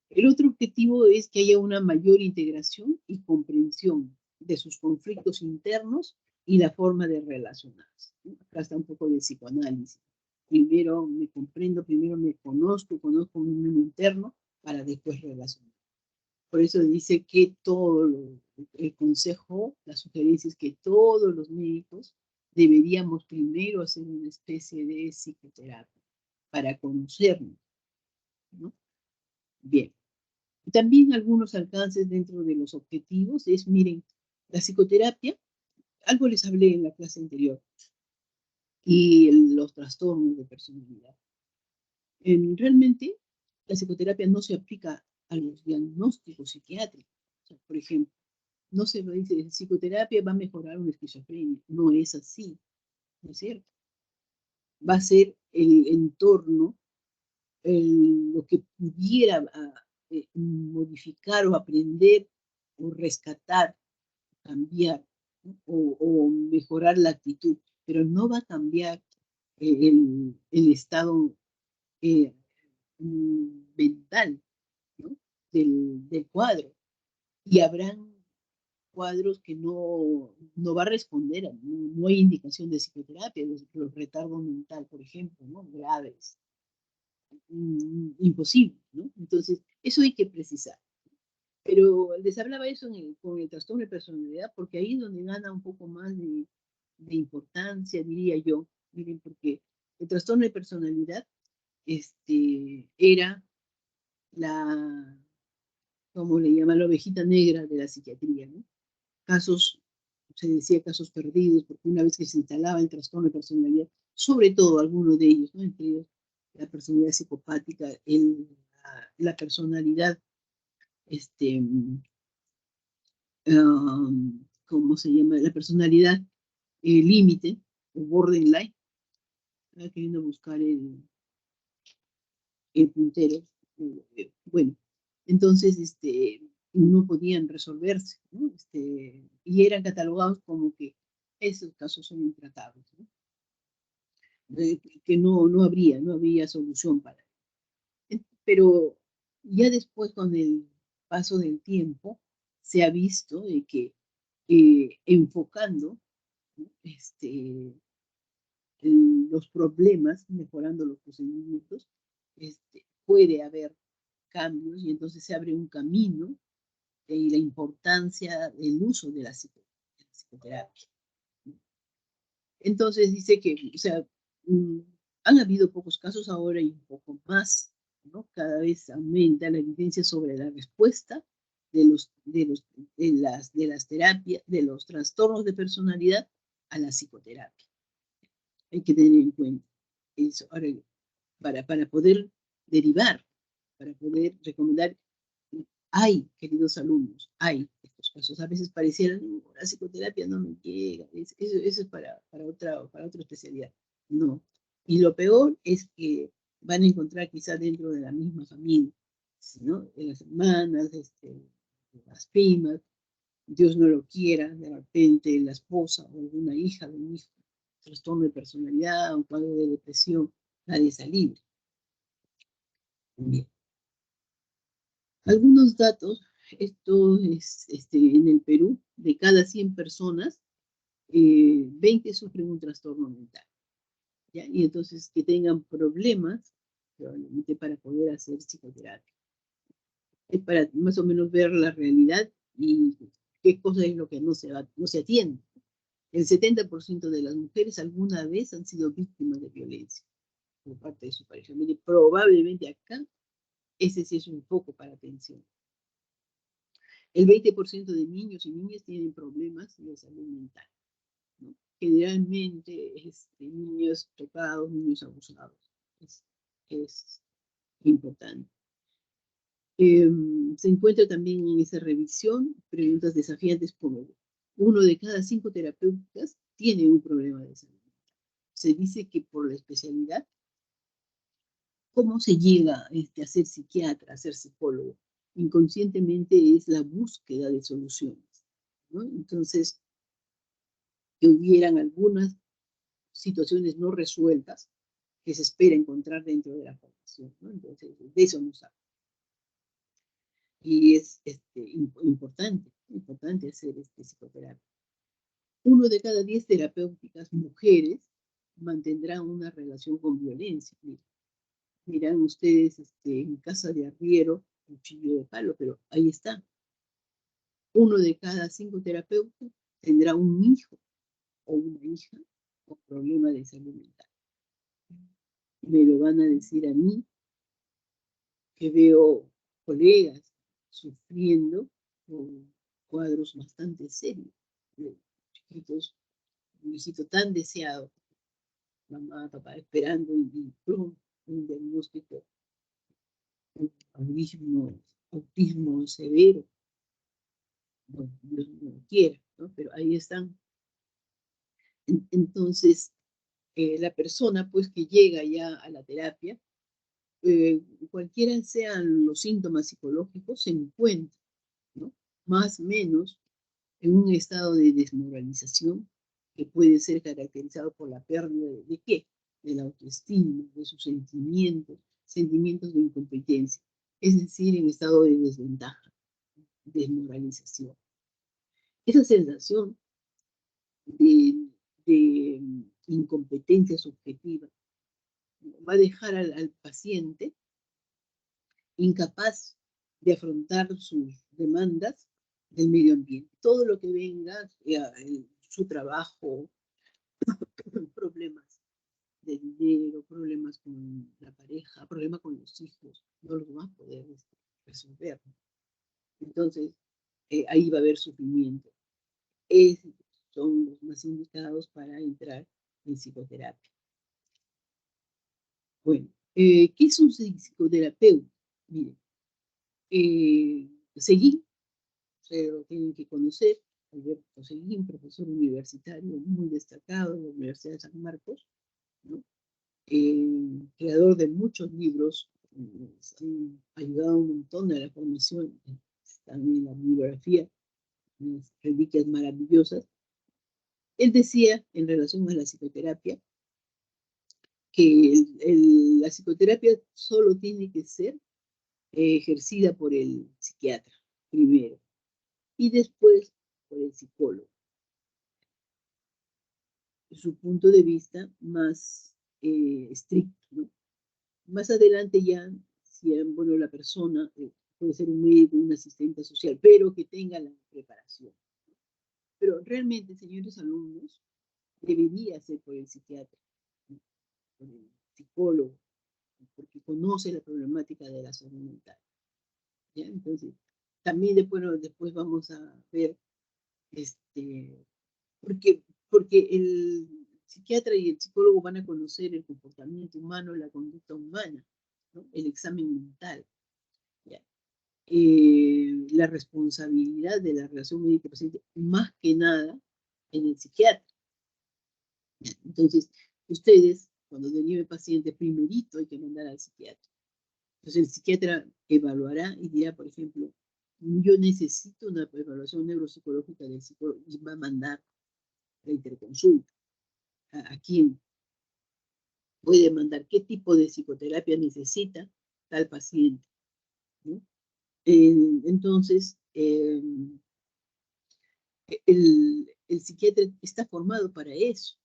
El otro objetivo es que haya una mayor integración y comprensión de sus conflictos internos y la forma de relacionarse. Acá está un poco de psicoanálisis. Primero me comprendo, primero me conozco mi mundo interno para después relacionar. Por eso dice que el consejo, la sugerencia es que todos los médicos deberíamos primero hacer una especie de psicoterapia para conocernos, ¿no? Bien. También algunos alcances dentro de los objetivos es, miren, la psicoterapia, algo les hablé en la clase anterior, y los trastornos de personalidad. Realmente, la psicoterapia no se aplica a los diagnósticos psiquiátricos. O sea, por ejemplo, no se lo dice, psicoterapia va a mejorar una esquizofrenia. No es así, ¿no es cierto? Va a ser el entorno, lo que pudiera modificar o aprender o rescatar, cambiar, ¿no? O mejorar la actitud, pero no va a cambiar el estado mental, ¿no?, del cuadro. Y habrán cuadros que no va a responder, no hay indicación de psicoterapia, los retardos mental, por ejemplo, ¿no?, graves, imposible, ¿no? Entonces, eso hay que precisar. Pero les hablaba eso con el trastorno de personalidad, porque ahí es donde gana un poco más de importancia, diría yo. Miren, porque el trastorno de personalidad era como le llaman, la ovejita negra de la psiquiatría, ¿no? Casos, se decía casos perdidos, porque una vez que se instalaba el trastorno de personalidad, sobre todo algunos de ellos, ¿no?, entre ellos la personalidad psicopática, la personalidad, ¿cómo se llama? La personalidad límite o borderline. Estaba queriendo buscar el puntero. Bueno, entonces no podían resolverse, ¿no? Y eran catalogados como que esos casos son intratables, ¿no? Que no había solución para ello. Pero ya después, con el paso del tiempo, se ha visto de que enfocando, ¿no?, los problemas, mejorando los procedimientos, puede haber cambios, y entonces se abre un camino, y la importancia del uso de la psicoterapia. Entonces dice que, o sea, han habido pocos casos, ahora hay un poco más, ¿no? Cada vez aumenta la evidencia sobre la respuesta de las terapias, de los trastornos de personalidad a la psicoterapia. Hay que tener en cuenta eso. Ahora, para poder derivar, para poder recomendar, hay, queridos alumnos, hay estos casos. A veces pareciera, no, la psicoterapia no me llega, eso es para otra especialidad. No. Y lo peor es que van a encontrar quizá dentro de la misma familia, ¿no?, de las hermanas, de las primas, Dios no lo quiera, de repente la esposa o alguna hija de un hijo trastorno de personalidad, un cuadro de depresión, nadie está libre. Bien. Algunos datos, esto es en el Perú, de cada 100 personas, 20 sufren un trastorno mental. ¿Ya? Y entonces que tengan problemas, probablemente para poder hacer psicoterapia. Es para más o menos ver la realidad y qué cosa es lo que no se atiende. El 70% de las mujeres alguna vez han sido víctimas de violencia por parte de su pareja. Mire, probablemente acá ese sí es un foco para atención. El 20% de niños y niñas tienen problemas de salud mental, ¿no? Generalmente niños tocados, niños abusados. Es importante. Se encuentra también en esa revisión preguntas desafiantes como 1 de cada 5 terapeutas tiene un problema de salud mental. Se dice que por la especialidad, ¿cómo se llega a ser psiquiatra, a ser psicólogo? Inconscientemente es la búsqueda de soluciones, ¿no? Entonces, que hubieran algunas situaciones no resueltas que se espera encontrar dentro de la formación, ¿no? Entonces, de eso nos habla. Y es importante hacer psicoterapia. 1 de cada 10 terapéuticas mujeres mantendrán una relación con violencia. Miran ustedes en casa de arriero, cuchillo de palo, pero ahí está. 1 de cada 5 terapeutas tendrá un hijo o una hija con problema de salud mental. Me lo van a decir a mí, que veo colegas sufriendo con cuadros bastante serios, chiquitos, un hijito tan deseado, mamá, papá esperando y pronto un diagnóstico, un autismo severo. Bueno, Dios no lo quiera, ¿no? Pero ahí están. Entonces, la persona pues que llega ya a la terapia, cualquiera sean los síntomas psicológicos, se encuentra, ¿no? Más o menos en un estado de desmoralización que puede ser caracterizado por la pérdida ¿de qué? De la autoestima, de sus sentimientos de incompetencia, es decir, en estado de desventaja, desmoralización. Esa sensación de incompetencia subjetiva va a dejar al paciente incapaz de afrontar sus demandas del medio ambiente. Todo lo que venga, su trabajo, problemas de dinero, problemas con la pareja, problemas con los hijos, no los va a poder resolver. Entonces, ahí va a haber sufrimiento. Son los más indicados para entrar en psicoterapia. Bueno, ¿qué es un psicoterapeuta? Miren, Seguí, ustedes lo tienen que conocer, Alberto Seguín, profesor universitario muy destacado en la Universidad de San Marcos, ¿no? Creador de muchos libros, han ayudado un montón a la formación, también en la bibliografía, unas reliquias maravillosas. Él decía, en relación a la psicoterapia, que la psicoterapia solo tiene que ser ejercida por el psiquiatra, primero, y después por el psicólogo. Su punto de vista más estricto, ¿no? Más adelante ya, si bueno, la persona puede ser un médico, un asistente social, pero que tenga la preparación. Pero realmente, señores alumnos, debería ser por el psiquiatra, ¿no? Por el psicólogo, porque conoce la problemática de la salud mental. ¿Ya? Entonces, también después vamos a ver, porque el psiquiatra y el psicólogo van a conocer el comportamiento humano, la conducta humana, ¿no? El examen mental, ¿ya? La responsabilidad de la relación médico-paciente, más que nada en el psiquiatra. ¿Ya? Entonces, ustedes, cuando derive paciente, primerito hay que mandar al psiquiatra. Entonces, el psiquiatra evaluará y dirá, por ejemplo, yo necesito una evaluación neuropsicológica del psicólogo y va a mandar la interconsulta. a quién puede mandar, qué tipo de psicoterapia necesita tal paciente, ¿no? Entonces, el psiquiatra está formado para eso.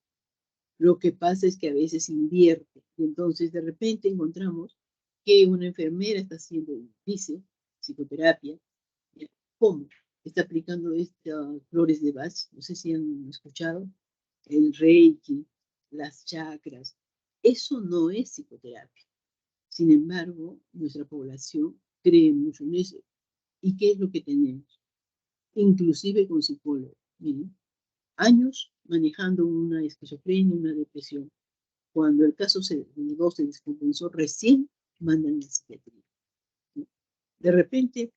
Lo que pasa es que a veces invierte. Y entonces, de repente, encontramos que una enfermera está haciendo, dice, psicoterapia. ¿Cómo? Está aplicando estas flores de Bach, no sé si han escuchado, el Reiki, las chakras. Eso no es psicoterapia. Sin embargo, nuestra población cree mucho en eso. ¿Y qué es lo que tenemos? Inclusive con psicólogos. Miren, años manejando una esquizofrenia, una depresión. Cuando el caso se descompensó, recién mandan a psiquiatría, ¿no? De repente,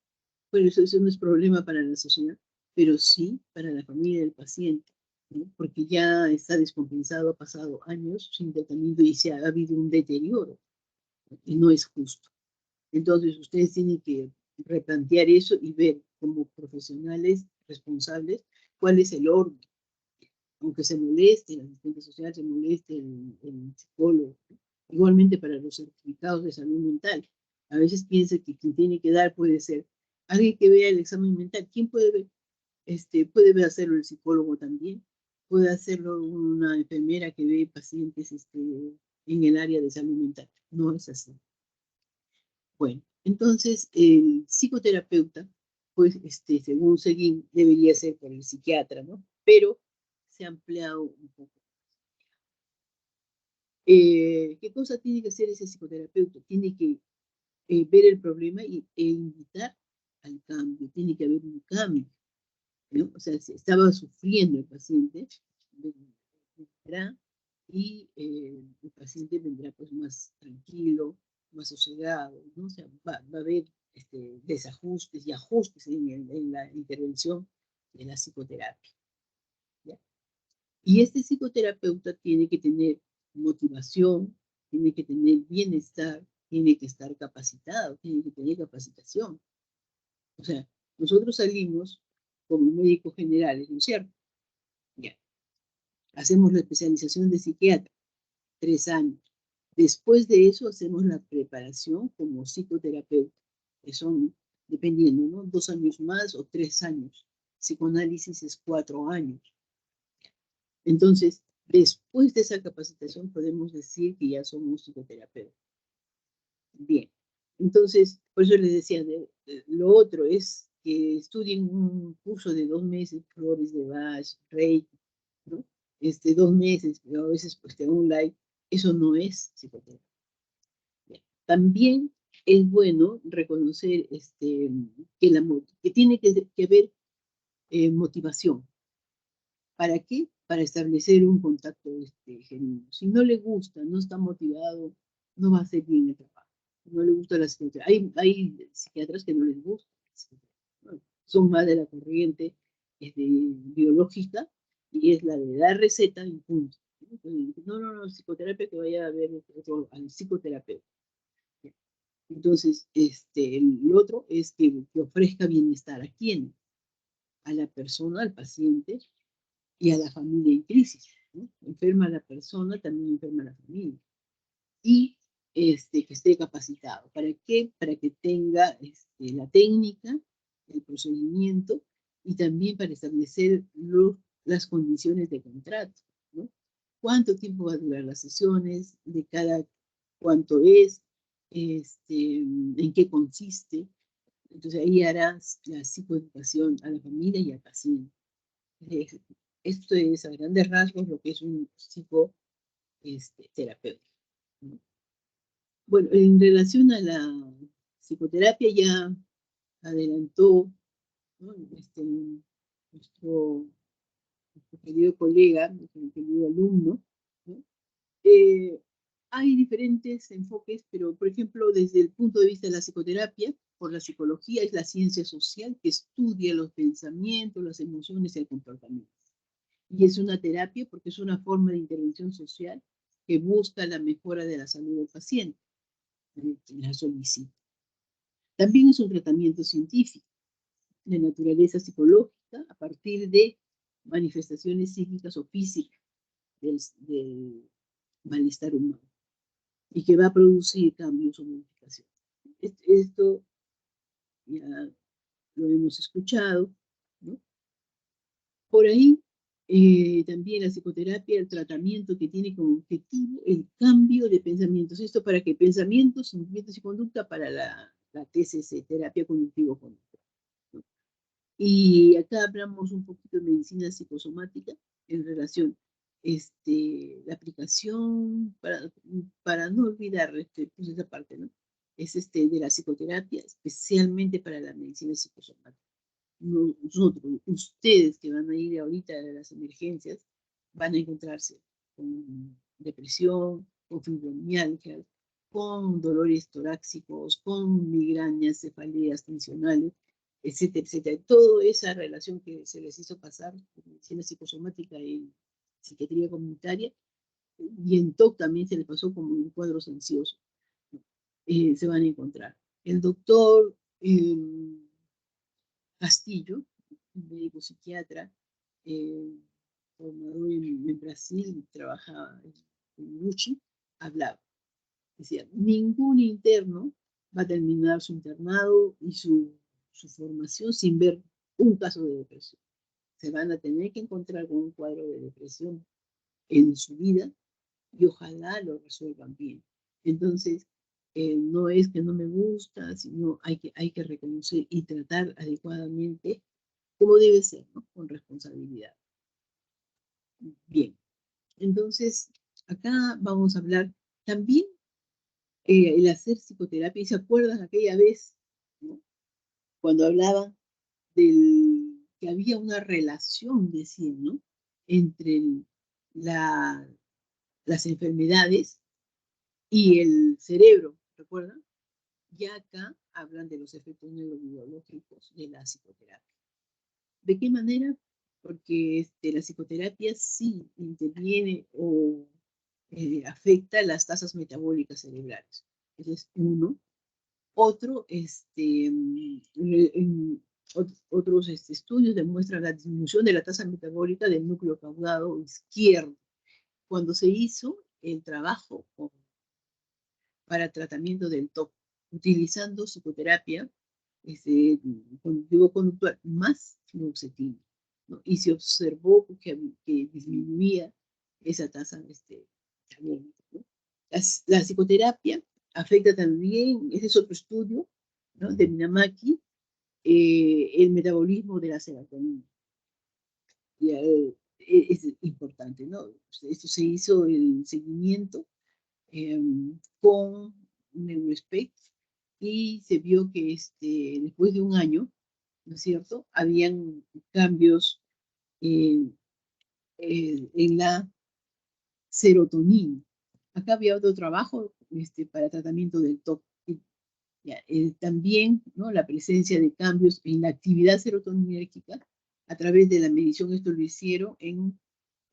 bueno, eso no es problema para la sociedad, pero sí para la familia del paciente, ¿no? Porque ya está descompensado, ha pasado años sin tratamiento y ha habido un deterioro, ¿no? Y no es justo. Entonces, ustedes tienen que replantear eso y ver como profesionales responsables cuál es el orden. Aunque se moleste el asistente social, se moleste el psicólogo, ¿no? Igualmente para los certificados de salud mental. A veces piensa que quien tiene que dar puede ser alguien que vea el examen mental. ¿Quién puede ver? Puede hacerlo el psicólogo también. Puede hacerlo una enfermera que ve pacientes en el área de salud mental. No es así. Bueno, entonces el psicoterapeuta, pues según Seguín, debería ser por el psiquiatra, ¿no? Pero se ha ampliado un poco. ¿Qué cosa tiene que hacer ese psicoterapeuta? Tiene que ver el problema e invitar al cambio. Tiene que haber un cambio, ¿no? O sea, si estaba sufriendo el paciente, vendrá y el paciente vendrá pues más tranquilo, más sosegado, ¿no? O sea, va a haber desajustes y ajustes en la intervención de la psicoterapia, ¿ya? Y este psicoterapeuta tiene que tener motivación, tiene que tener bienestar, tiene que estar capacitado, tiene que tener capacitación. O sea, nosotros salimos como médicos generales, ¿no es cierto? Ya. Hacemos la especialización de psiquiatra, 3 años. Después de eso hacemos la preparación como psicoterapeuta, que son, dependiendo, ¿no? 2 años más o 3 años. Psicoanálisis es 4 años. Entonces, después de esa capacitación podemos decir que ya somos psicoterapeutas. Bien, entonces, por eso les decía, lo otro es que estudien un curso de 2 meses, flores de Bach, Reiki, ¿no? 2 meses, pero a veces pues un live, eso no es psicoterapia. Bien. También es bueno reconocer que tiene que haber motivación. ¿Para qué? Para establecer un contacto genuino. Si no le gusta, no está motivado, no va a hacer bien el trabajo. No le gusta la psiquiatría. Hay psiquiatras que no les gusta, ¿no? Son más de la corriente biológica y es la de dar receta y punto. No, psicoterapia, que vaya a ver al psicoterapeuta. Entonces, el otro es que ofrezca bienestar. ¿A quién? A la persona, al paciente y a la familia en crisis, ¿no? Enferma la persona, también enferma la familia. Y que esté capacitado. ¿Para qué? Para que tenga la técnica, el procedimiento y también para establecer las condiciones de contrato, ¿no? ¿Cuánto tiempo va a durar las sesiones? ¿De cada cuánto es? ¿En qué consiste? Entonces ahí harás la psicoeducación a la familia y al paciente. Esto es a grandes rasgos lo que es un psicoterapeuta, ¿no? Bueno, en relación a la psicoterapia ya adelantó, ¿no? Nuestro querido colega, nuestro querido alumno, ¿no? Hay diferentes enfoques, pero por ejemplo, desde el punto de vista de la psicoterapia, por la psicología es la ciencia social que estudia los pensamientos, las emociones y el comportamiento. Y es una terapia porque es una forma de intervención social que busca la mejora de la salud del paciente, la solicita. También es un tratamiento científico de naturaleza psicológica a partir de manifestaciones psíquicas o físicas, del malestar humano y que va a producir cambios o modificaciones. Esto ya lo hemos escuchado, ¿no? Por ahí, también la psicoterapia, el tratamiento que tiene como objetivo el cambio de pensamientos. Esto para que pensamientos, sentimientos y conducta para la TCC, terapia cognitivo-conductual, ¿no? Y acá hablamos un poquito de medicina psicosomática en relación la aplicación, para no olvidar pues esa parte, ¿no? Es de la psicoterapia, especialmente para la medicina psicosomática. Nosotros, ustedes que van a ir ahorita a las emergencias, van a encontrarse con depresión, con fibromialgia, con dolores torácicos, con migrañas, cefaleas tensionales, etcétera, etcétera. Toda esa relación que se les hizo pasar en medicina psicosomática y psiquiatría comunitaria, y en TOC también se les pasó como en cuadros ansiosos, se van a encontrar. El doctor Castillo, un médico psiquiatra, formador en Brasil, trabajaba en Luchi, hablaba. Decía, ningún interno va a terminar su internado y su formación sin ver un caso de depresión. Se van a tener que encontrar con un cuadro de depresión en su vida y ojalá lo resuelvan bien. Entonces, no es que no me gusta, sino hay que reconocer y tratar adecuadamente como debe ser, ¿no? Con responsabilidad. Bien, entonces acá vamos a hablar también el hacer psicoterapia. ¿Y se acuerdan aquella vez, ¿no? Cuando hablaba que había una relación, decían, ¿no? Entre las enfermedades y el cerebro, ¿recuerdan? Ya acá hablan de los efectos neurobiológicos de la psicoterapia. ¿De qué manera? Porque la psicoterapia sí interviene o afecta las tasas metabólicas cerebrales. Ese es uno. Otro, otros estudios demuestran la disminución de la tasa metabólica del núcleo caudado izquierdo. Cuando se hizo el trabajo para tratamiento del TOC, utilizando psicoterapia, cognitivo-conductual más fluoxetina, ¿no? Y se observó que disminuía esa tasa también, ¿no? La psicoterapia afecta también, ese es otro estudio, ¿no? De Minamaki, el metabolismo de la serotonina. Y, es importante, ¿no? Esto se hizo el seguimiento con NeuroSpec y se vio que después de un año, ¿no es cierto?, habían cambios en la serotonina. Acá había otro trabajo para tratamiento del TOC. También, ¿no?, la presencia de cambios en la actividad serotoninérgica a través de la medición. Esto lo hicieron en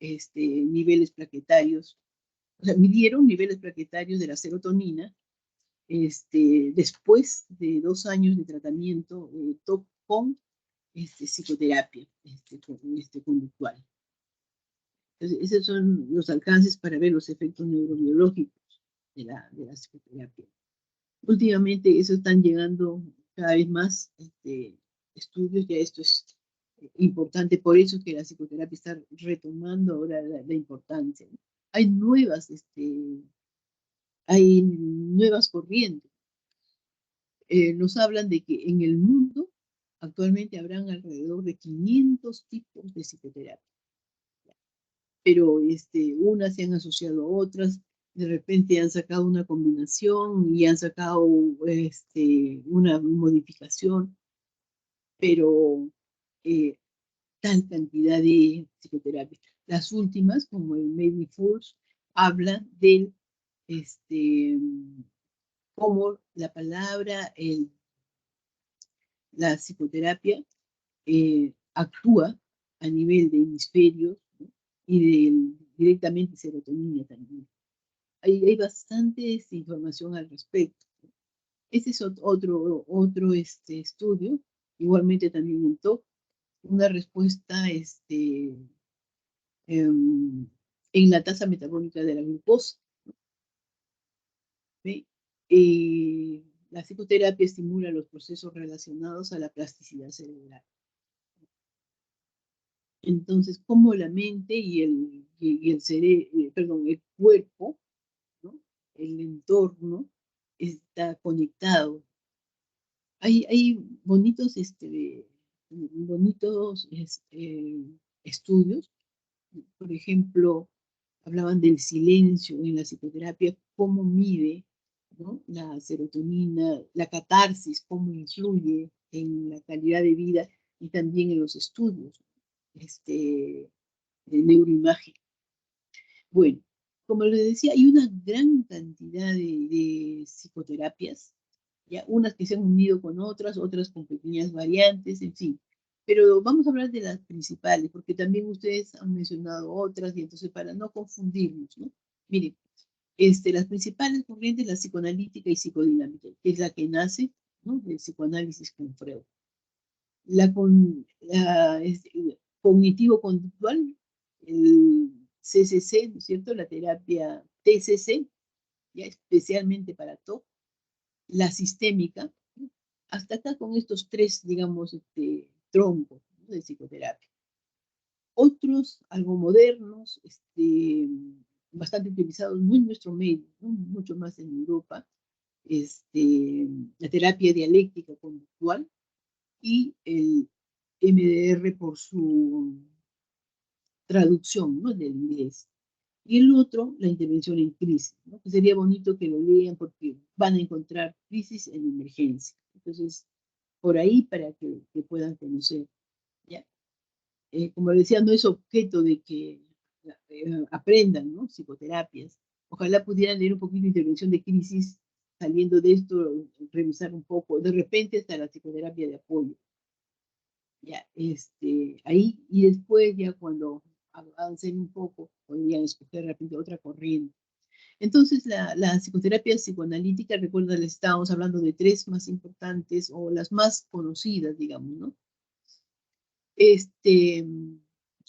niveles plaquetarios. O sea, midieron niveles plaquetarios de la serotonina después de 2 años de tratamiento TOC con psicoterapia conductual. Entonces, esos son los alcances para ver los efectos neurobiológicos de la psicoterapia. Últimamente, eso están llegando cada vez más estudios, ya esto es importante, por eso que la psicoterapia está retomando ahora la importancia, ¿no? Hay nuevas corrientes. Nos hablan de que en el mundo actualmente habrán alrededor de 500 tipos de psicoterapia. Pero unas se han asociado a otras, de repente han sacado una combinación y han sacado una modificación, pero tal cantidad de psicoterapia. Las últimas, como el Maybe Fools, hablan del cómo la palabra, la psicoterapia actúa a nivel de hemisferios, ¿no? Y directamente serotonina también. Hay bastante información al respecto, ¿no? Este es otro estudio, igualmente también en TOC, una respuesta en la tasa metabólica de la glucosa. ¿Ve? La psicoterapia estimula los procesos relacionados a la plasticidad cerebral. Entonces, cómo la mente y el cuerpo, ¿no? El entorno está conectado. Hay bonitos, estudios. Por ejemplo, hablaban del silencio en la psicoterapia, cómo mide, ¿no? La serotonina, la catarsis, cómo influye en la calidad de vida y también en los estudios de neuroimagen. Bueno, como les decía, hay una gran cantidad de psicoterapias, ¿ya? Unas que se han unido con otras, otras con pequeñas variantes, en fin. Pero vamos a hablar de las principales, porque también ustedes han mencionado otras, y entonces para no confundirnos, ¿no? Miren, las principales corrientes, la psicoanalítica y psicodinámica, que es la que nace, ¿no? Del psicoanálisis con Freud. La cognitivo-conductual, el CCC, ¿no es cierto? La terapia TCC, ya especialmente para TOC, la sistémica, ¿no? Hasta acá con estos tres, digamos, troncos, ¿no? De psicoterapia. Otros, algo modernos, bastante utilizados, no en nuestro medio, ¿no? Mucho más en Europa, la terapia dialéctica conductual y el MDR por su traducción, ¿no? Del inglés. Y el otro, la intervención en crisis, ¿no? Que sería bonito que lo lean porque van a encontrar crisis en emergencia. Entonces, por ahí para que puedan conocer, ¿ya? Como decía, no es objeto de que aprendan, ¿no? Psicoterapias. Ojalá pudieran leer un poquito de intervención de crisis, saliendo de esto, revisar un poco, de repente hasta la psicoterapia de apoyo. Ya, ahí, y después ya cuando avancen un poco, podrían escoger rápido otra corriente. Entonces, la psicoterapia psicoanalítica, recuerda, le estábamos hablando de tres más importantes o las más conocidas, digamos, ¿no?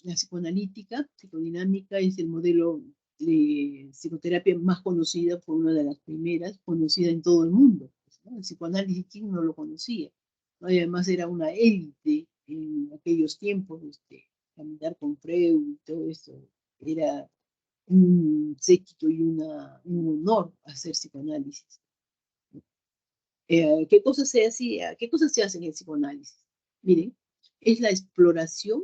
La psicoanalítica, psicodinámica, es el modelo de psicoterapia más conocida, fue una de las primeras, conocida en todo el mundo, ¿no? El psicoanálisis, ¿quién no lo conocía? ¿No? Y además era una élite en aquellos tiempos, caminar con Freud y todo eso, era un séquito y un honor hacer psicoanálisis. ¿Qué cosas se hacía? ¿Qué cosas se hacen en el psicoanálisis? Miren, es la exploración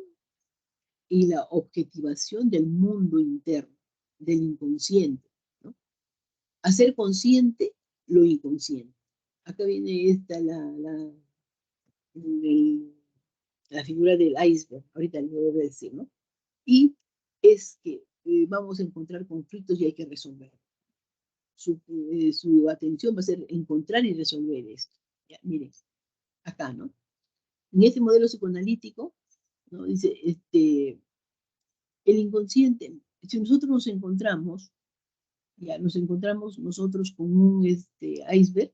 y la objetivación del mundo interno, del inconsciente, ¿no? Hacer consciente lo inconsciente. Acá viene la figura del iceberg, ahorita le voy a decir, ¿no? Y es que vamos a encontrar conflictos y hay que resolverlos. Su atención va a ser encontrar y resolver esto. Ya, miren, acá, ¿no? En este modelo psicoanalítico, ¿no? Dice, el inconsciente, si nosotros nos encontramos, ya nos encontramos nosotros con un iceberg,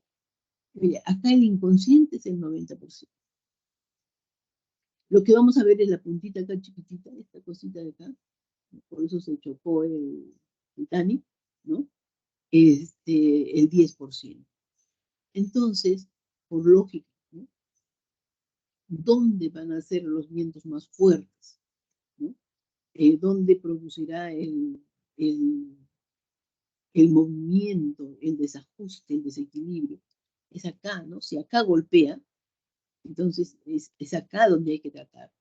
mire, acá el inconsciente es el 90%. Lo que vamos a ver es la puntita acá chiquitita, esta cosita de acá, por eso se chocó el Titanic, ¿no? El 10%. Entonces, por lógica, ¿no? ¿Dónde van a ser los vientos más fuertes? ¿No? ¿Dónde producirá el movimiento, el desajuste, el desequilibrio? Es acá, ¿no? Si acá golpea, entonces es acá donde hay que tratar.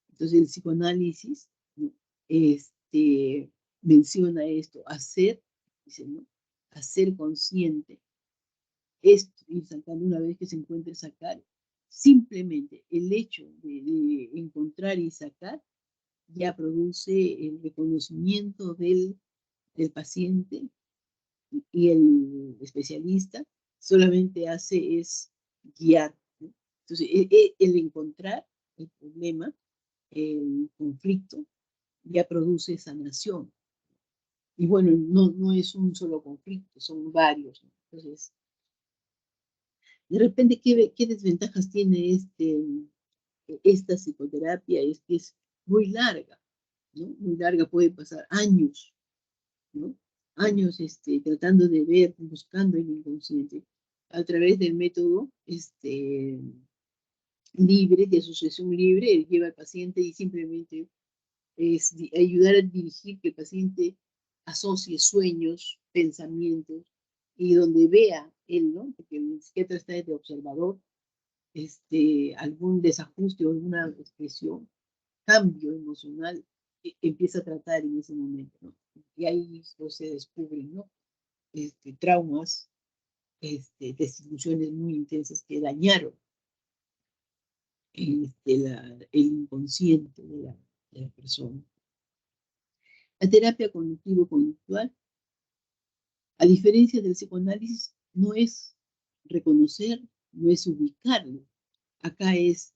Entonces el psicoanálisis, ¿no? Menciona esto, dice, ¿no? Hacer consciente esto, ir sacando una vez que se encuentre sacar. Simplemente el hecho de encontrar y sacar ya produce el reconocimiento del paciente, y el especialista solamente hace es guiar, ¿no? Entonces, el encontrar el problema, el conflicto, ya produce sanación. Y bueno, no es un solo conflicto, son varios, ¿no? Entonces, de repente, ¿qué desventajas tiene esta psicoterapia? Es que es muy larga, ¿no? Muy larga, puede pasar años, ¿no? Años tratando de ver, buscando el inconsciente a través del método libre, de asociación libre. Él lleva al paciente y simplemente es ayudar a dirigir que el paciente asocie sueños, pensamientos, y donde vea él, ¿no? Porque el psiquiatra está de observador, algún desajuste o alguna expresión, cambio emocional, empieza a tratar en ese momento, ¿no? Y ahí pues, se descubren, ¿no? Traumas, desilusiones muy intensas que dañaron el inconsciente de la persona. La terapia cognitivo-conductual, a diferencia del psicoanálisis, no es reconocer, no es ubicarlo. Acá es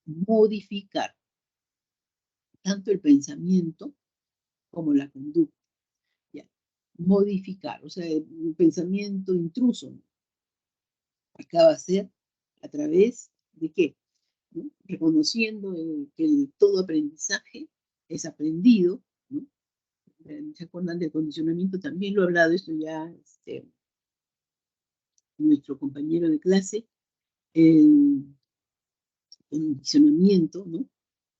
modificar tanto el pensamiento como la conducta. ¿Ya? Modificar, o sea, el pensamiento intruso. Acá va a ser a través de qué, ¿no? Reconociendo que todo aprendizaje es aprendido, ¿no? ¿Se acuerdan del condicionamiento? También lo he hablado, esto ya nuestro compañero de clase, el condicionamiento, ¿no?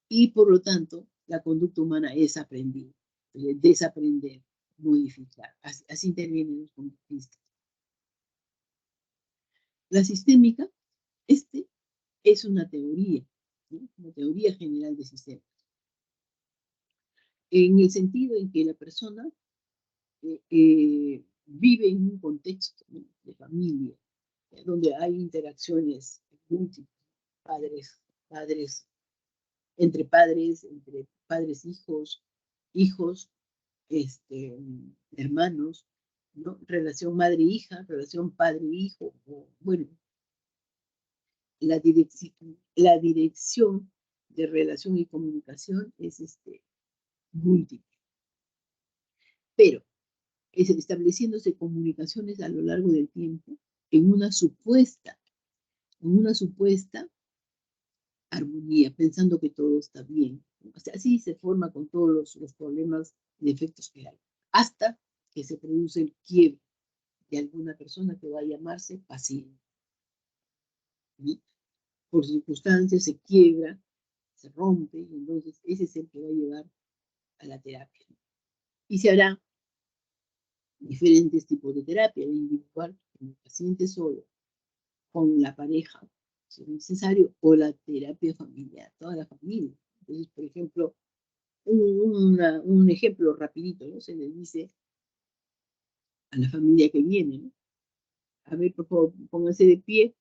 Y por lo tanto, la conducta humana es aprendida, desaprender, modificar. Así intervienen los conductistas. La sistémica, es una teoría, ¿no? Una teoría general de sistemas. En el sentido en que la persona vive en un contexto, ¿no? De familia, donde hay interacciones múltiples, entre padres, hijos, hermanos, ¿no? Relación madre-hija, relación padre-hijo, bueno, la dirección de relación y comunicación es múltiple. Pero es estableciéndose comunicaciones a lo largo del tiempo en una supuesta armonía, pensando que todo está bien. O sea, así se forma con todos los problemas y defectos que hay, hasta que se produce el quiebre de alguna persona que va a llamarse paciente. ¿Sí? Por circunstancias se quiebra, se rompe, y entonces ese es el que va a llevar a la terapia. Y se hará diferentes tipos de terapia, individual, con el paciente solo, con la pareja, si es necesario, o la terapia familiar, toda la familia. Entonces, por ejemplo, un ejemplo rapidito, ¿no? Se le dice a la familia que viene, ¿no? A ver, por favor, pónganse de pie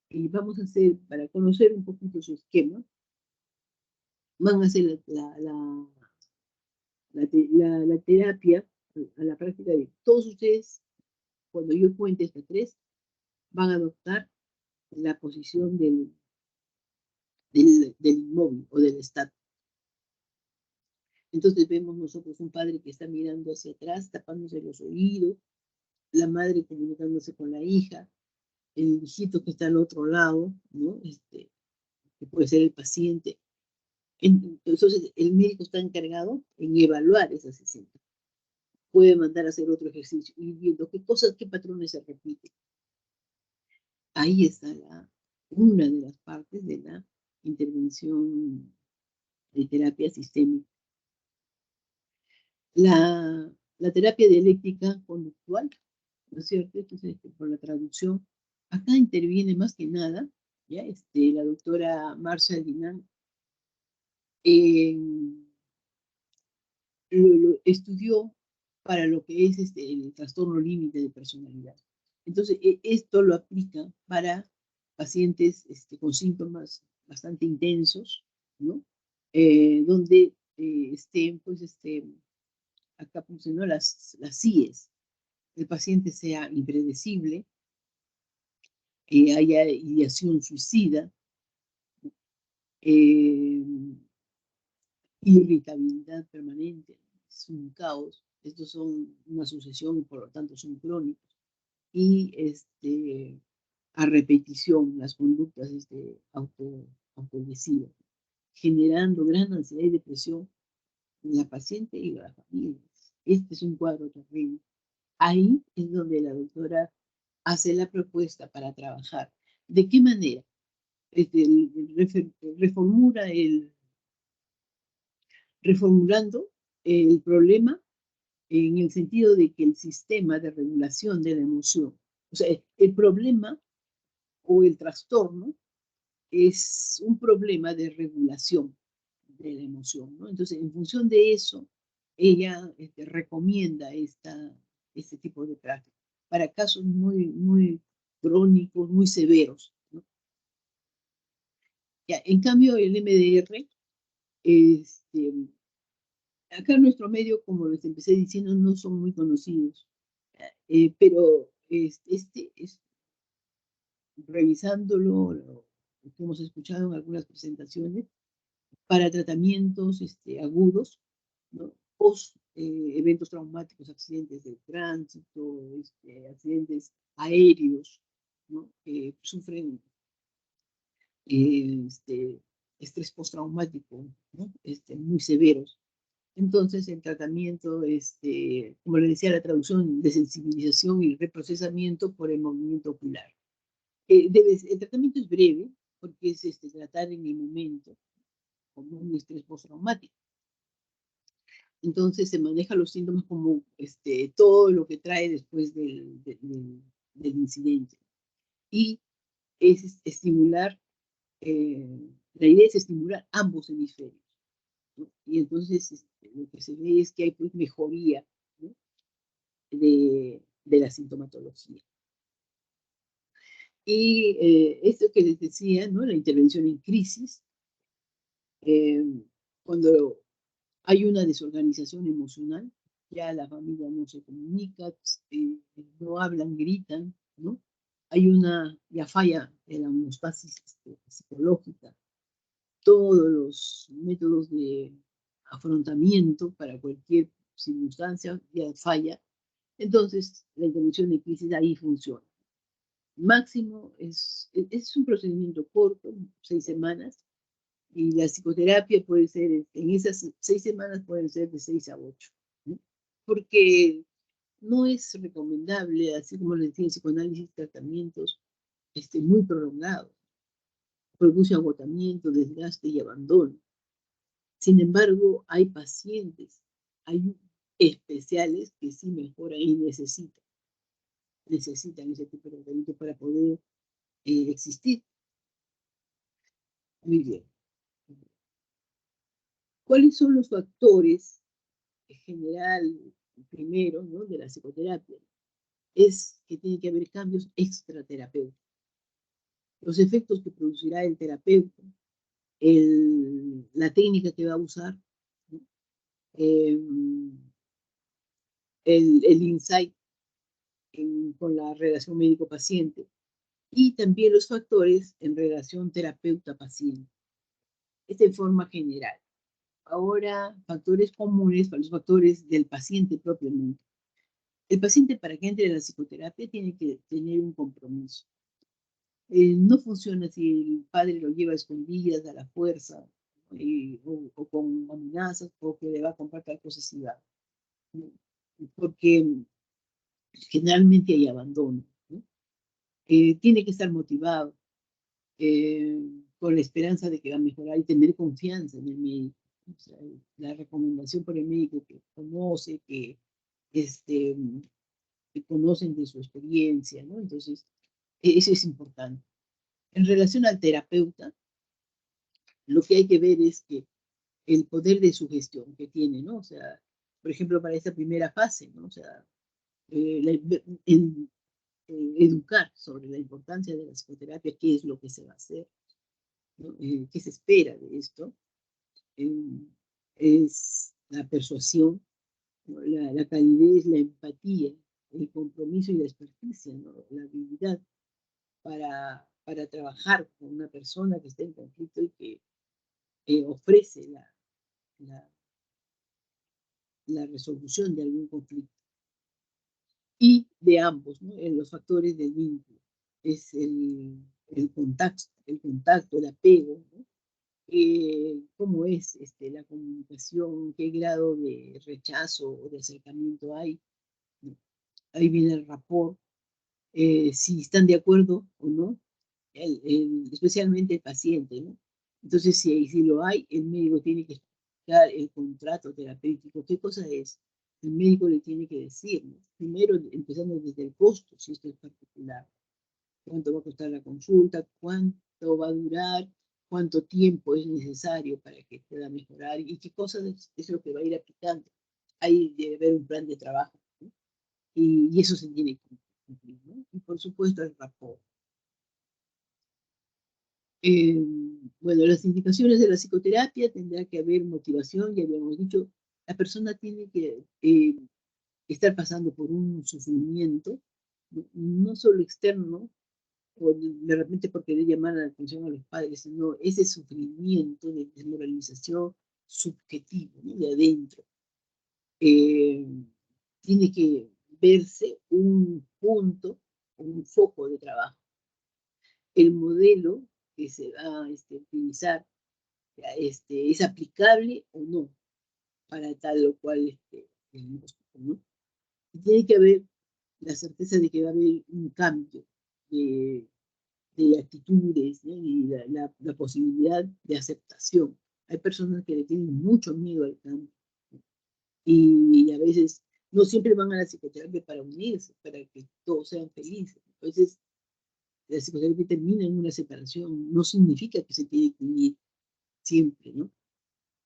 y vamos a hacer, para conocer un poquito su esquema, van a hacer la terapia, a la práctica de todos ustedes, cuando yo cuente hasta 3, van a adoptar la posición del inmóvil o del estatua. Entonces vemos nosotros un padre que está mirando hacia atrás, tapándose los oídos, la madre comunicándose con la hija, el hijito que está al otro lado, ¿no? Que puede ser el paciente. Entonces el médico está encargado en evaluar esas escenas. Puede mandar a hacer otro ejercicio y viendo qué patrones se repiten. Ahí está una de las partes de la intervención de terapia sistémica. La terapia dialéctica conductual, ¿no es cierto? Entonces, por la traducción, acá interviene más que nada, ¿ya? La doctora Marcia Dinan lo estudió para lo que es el trastorno límite de personalidad. Entonces, esto lo aplica para pacientes con síntomas bastante intensos, ¿no? Donde estén, pues, acá funcionó las CIES, el paciente sea impredecible, haya ideación suicida, irritabilidad permanente, es un caos. Estos son una sucesión y por lo tanto son crónicos. Y a repetición las conductas autolesivas, generando gran ansiedad y depresión en la paciente y en las familias. Este es un cuadro terrible. Ahí es donde la doctora hace la propuesta para trabajar. ¿De qué manera? Reformulando el problema en el sentido de que el sistema de regulación de la emoción, o sea, el problema o el trastorno es un problema de regulación de la emoción, ¿no? Entonces, en función de eso, ella recomienda este tipo de práctica para casos muy crónicos, muy severos, ¿no? Ya, en cambio, el MDR, acá en nuestro medio, como les empecé diciendo, no son muy conocidos, pero revisándolo, lo que hemos escuchado en algunas presentaciones, para tratamientos agudos, ¿no? Post eventos traumáticos, accidentes de tránsito, accidentes aéreos, ¿no? Que sufren estrés postraumático, ¿no? Muy severos. Entonces, el tratamiento, como le decía, la traducción de sensibilización y reprocesamiento por el movimiento ocular. El tratamiento es breve, porque es tratar en el momento como un estrés postraumático. Entonces se maneja los síntomas como todo lo que trae después del incidente. Y es estimular, la idea es estimular ambos hemisferios, ¿no? Y entonces lo que se ve es que hay pues mejoría, ¿no? de la sintomatología. Y esto que les decía, ¿no? La intervención en crisis, cuando hay una desorganización emocional, ya la familia no se comunica, no hablan, gritan, ¿no? Hay ya falla de la homeostasis psicológica, todos los métodos de afrontamiento para cualquier circunstancia ya falla, entonces la intervención de crisis ahí funciona. Máximo es un procedimiento corto, 6 semanas, y la psicoterapia puede ser, en esas 6 semanas pueden ser de 6 a 8, ¿no? Porque no es recomendable, así como les decía en psicoanálisis, tratamientos muy prolongados. Produce agotamiento, desgaste y abandono. Sin embargo, hay pacientes, hay especiales que sí mejoran y necesitan ese tipo de tratamiento para poder existir. Muy bien. ¿Cuáles son los factores en general, primero, ¿no? de la psicoterapia? Es que tiene que haber cambios extraterapéuticos. Los efectos que producirá el terapeuta, la técnica que va a usar, ¿no? El insight con la relación médico-paciente y también los factores en relación terapeuta-paciente. Esta en forma general. Ahora, factores comunes para los factores del paciente propiamente. El paciente, para que entre en la psicoterapia, tiene que tener un compromiso. No funciona si el padre lo lleva a escondidas, a la fuerza, o con amenazas, o que le va a comprar tal cosa si va. Porque generalmente hay abandono, ¿no? Tiene que estar motivado, con la esperanza de que va a mejorar y tener confianza en el médico. O sea, la recomendación por el médico que conoce, que conocen de su experiencia, ¿no? Entonces, eso es importante. En relación al terapeuta, lo que hay que ver es que el poder de sugestión que tiene, ¿no? O sea, por ejemplo, para esta primera fase, ¿no? O sea, educar sobre la importancia de la psicoterapia, qué es lo que se va a hacer, ¿no? Qué se espera de esto, es la persuasión, ¿no? La calidez, la empatía, el compromiso y la experticia, ¿no? La habilidad para trabajar con una persona que está en conflicto y que ofrece la resolución de algún conflicto. Y de ambos, ¿no? En los factores del vínculo. Es el contacto, el apego, ¿no? cómo es la comunicación, qué grado de rechazo o de acercamiento hay, ¿no? Ahí viene el rapport, si están de acuerdo o no, especialmente el paciente, ¿no? Entonces, si lo hay, el médico tiene que explicar el contrato terapéutico, qué cosa es. El médico le tiene que decir, ¿no? Primero, empezando desde el costo, si esto es particular. ¿Cuánto va a costar la consulta? ¿Cuánto va a durar? ¿Cuánto tiempo es necesario para que pueda mejorar? ¿Y qué cosas es lo que va a ir aplicando? Ahí debe haber un plan de trabajo, ¿no? Y eso se tiene que cumplir, ¿no? Y por supuesto el rapport. Bueno, las indicaciones de la psicoterapia tendrá que haber motivación, ya habíamos dicho, la persona tiene que estar pasando por un sufrimiento, no solo externo, o de repente por querer llamar la atención a los padres, sino ese sufrimiento de desmoralización subjetivo, ¿no? De adentro. Tiene que verse un punto, un foco de trabajo. El modelo que se va a utilizar es aplicable o no para tal o cual diagnóstico, ¿no? Y tiene que haber la certeza de que va a haber un cambio de actitudes, ¿no? Y la posibilidad de aceptación. Hay personas que le tienen mucho miedo al cambio, ¿no? Y a veces no siempre van a la psicoterapia para unirse, para que todos sean felices. Entonces, la psicoterapia termina en una separación, no significa que se tiene que unir siempre, ¿no?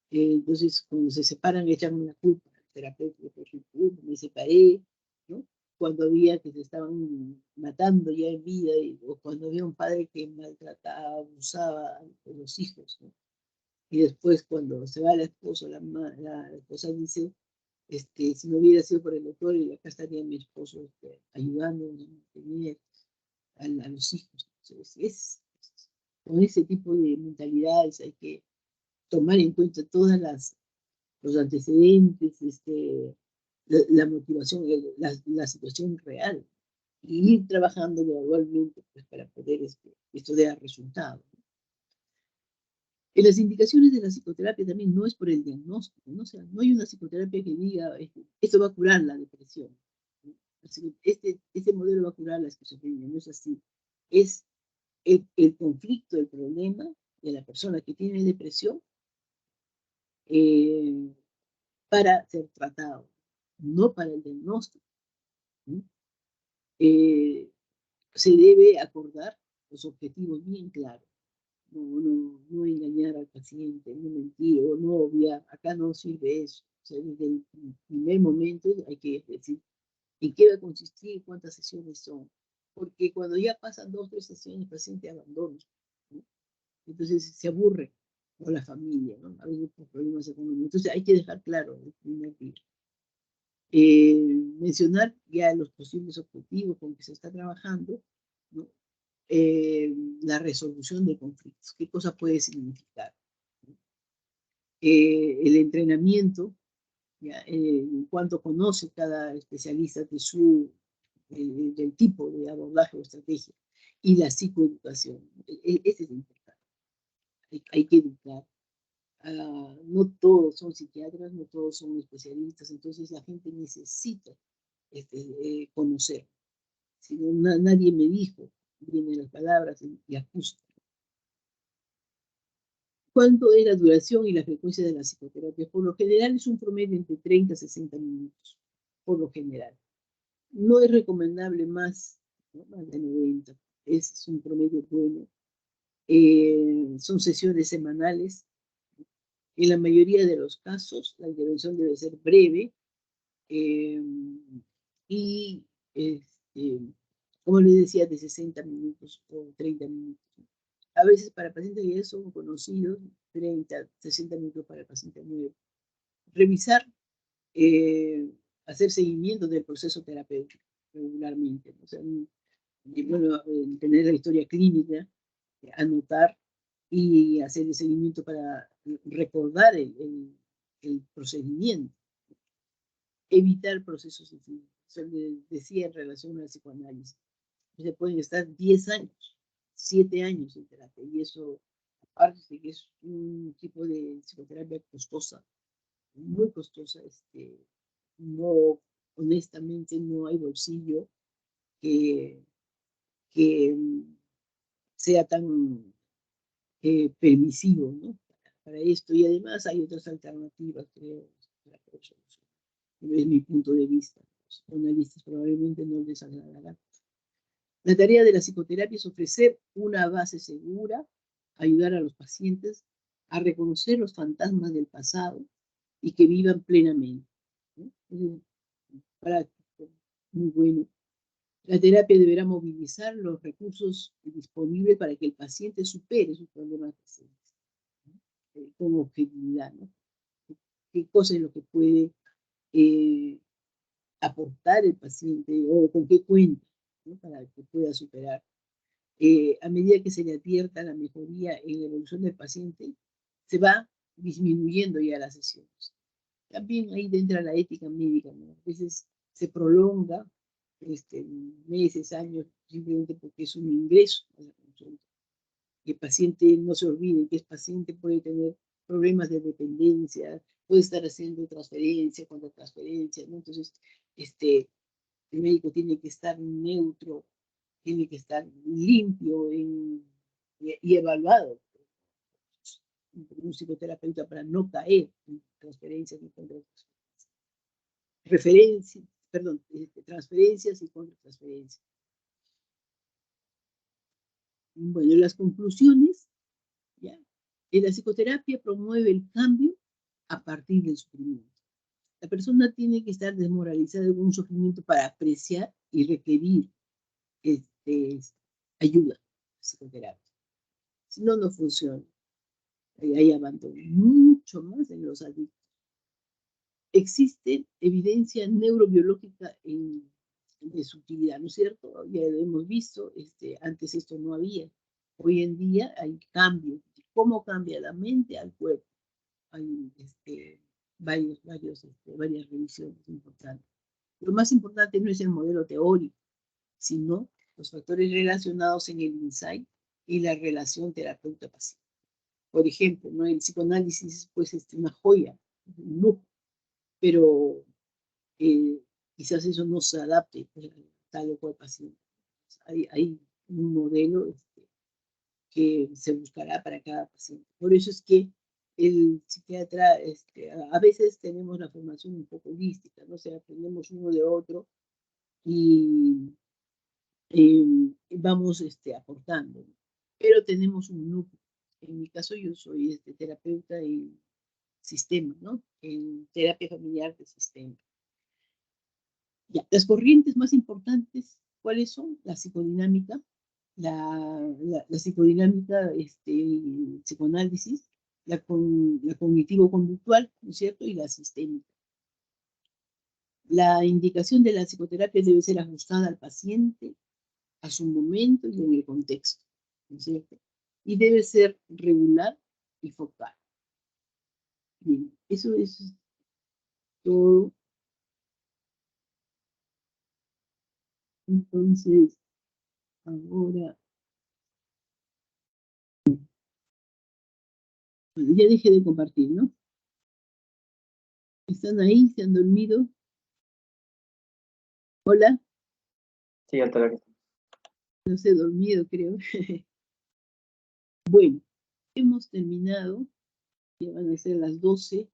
Entonces, cuando se separan, echan la culpa al terapeuta, por ejemplo, me separé, ¿no? Cuando había que se estaban matando ya en vida, o cuando había un padre que maltrataba, abusaba de los hijos, ¿no? Y después, cuando se va la esposa, la esposa dice, si no hubiera sido por el doctor, y acá estaría mi esposo ayudándome a mantener a los hijos. Entonces, con ese tipo de mentalidades hay que tomar en cuenta todas los antecedentes, la motivación, la situación real, y ir trabajando gradualmente pues, para poder esto dé resultados. En las indicaciones de la psicoterapia también no es por el diagnóstico, ¿no? O sea, no hay una psicoterapia que diga esto va a curar la depresión, ¿no? Este modelo va a curar la esquizofrenia, no es así. Es el conflicto, el problema de la persona que tiene depresión para ser tratado, no para el diagnóstico, ¿no? Se debe acordar los objetivos bien claros, no engañar al paciente, no mentir o no obviar, acá no sirve eso. O sea, desde el primer momento hay que decir en qué va a consistir, cuántas sesiones son, porque cuando ya pasan 2 o 3 sesiones el paciente abandona, ¿no? Entonces se aburre con la familia, ¿no? A veces por problemas económicos. Entonces hay que dejar claro el primer día. Mencionar ya los posibles objetivos con que se está trabajando, ¿no? La resolución de conflictos, qué cosa puede significar, ¿no? El entrenamiento, ¿ya? En cuanto conoce cada especialista del tipo de abordaje o estrategia, y la psicoeducación, ese es importante, hay que educar. No todos son psiquiatras, no todos son especialistas, entonces la gente necesita conocer. Si no, nadie me dijo, vienen las palabras y ajusta. ¿Cuánto es la duración y la frecuencia de la psicoterapia? Por lo general es un promedio entre 30 a 60 minutos, por lo general. No es recomendable más, ¿no? Más de 90, es un promedio bueno. Son sesiones semanales. En la mayoría de los casos, la intervención debe ser breve y, como les decía, de 60 minutos o 30 minutos. A veces para pacientes que ya son conocidos, 30, 60 minutos para el paciente nuevo. Revisar, hacer seguimiento del proceso terapéutico regularmente, ¿no? O sea, bueno, tener la historia clínica, anotar y hacer el seguimiento para recordar el procedimiento. Evitar procesos infinitos. O sea, decía en relación al psicoanálisis, se pueden estar 10 años, 7 años en terapia, y eso aparte que es un tipo de psicoterapia costosa, muy costosa, no, honestamente no hay bolsillo que, sea tan permisivo, ¿no? Para esto, y además hay otras alternativas, creo, para poder solucionar. Es mi punto de vista. Los psicoanalistas probablemente no les agradará. La tarea de la psicoterapia es ofrecer una base segura, ayudar a los pacientes a reconocer los fantasmas del pasado y que vivan plenamente, ¿no? Es práctico, muy bueno. La terapia deberá movilizar los recursos disponibles para que el paciente supere sus problemas presentes, ¿no? Con objetividad, ¿no? ¿Qué cosa es lo que puede aportar el paciente o con qué cuenta, ¿no? Para que pueda superar? A medida que se le advierta la mejoría en la evolución del paciente, se va disminuyendo ya las sesiones. También ahí entra la ética médica, ¿no? A veces se prolonga meses, años, simplemente porque es un ingreso a la consulta. Que el paciente no se olvide que el paciente puede tener problemas de dependencia, puede estar haciendo transferencia contra transferencia, ¿no? Entonces, el médico tiene que estar neutro, tiene que estar limpio y evaluado por un psicoterapeuta para no caer en transferencias y contratransferencias. Transferencias y contratransferencias. Bueno, las conclusiones, ¿ya? La psicoterapia promueve el cambio a partir del sufrimiento. La persona tiene que estar desmoralizada de un sufrimiento para apreciar y requerir ayuda a psicoterapia. Si no, no funciona. Hay abandono, mucho más en los adictos. Existe evidencia neurobiológica de su utilidad, ¿no es cierto? Ya lo hemos visto, antes esto no había. Hoy en día hay cambios. ¿Cómo cambia la mente al cuerpo? Hay varias revisiones importantes. Lo más importante no es el modelo teórico, sino los factores relacionados en el insight y la relación terapeuta-paciente. Por ejemplo, ¿no? El psicoanálisis pues, es una joya, un lujo, pero quizás eso no se adapte pues, a tal o cual paciente. Hay un modelo que se buscará para cada paciente. Por eso es que el psiquiatra, a veces tenemos la formación un poco holística, ¿no? O sea, aprendemos uno de otro y vamos aportando, ¿no? Pero tenemos un núcleo. En mi caso, yo soy terapeuta en sistema, ¿no? En terapia familiar de sistema. Ya, las corrientes más importantes, ¿cuáles son? La psicodinámica, la psicodinámica, psicoanálisis, la cognitivo-conductual, ¿no es cierto? Y la sistémica. La indicación de la psicoterapia debe ser ajustada al paciente, a su momento y en el contexto, ¿no es cierto? Y debe ser regular y focal. Bien, eso es todo. Entonces, ahora, bueno, ya dejé de compartir, ¿no? ¿Están ahí? ¿Se han dormido? Hola. Sí, hasta la que No se he dormido, creo. Bueno, hemos terminado. Ya van a ser las 12.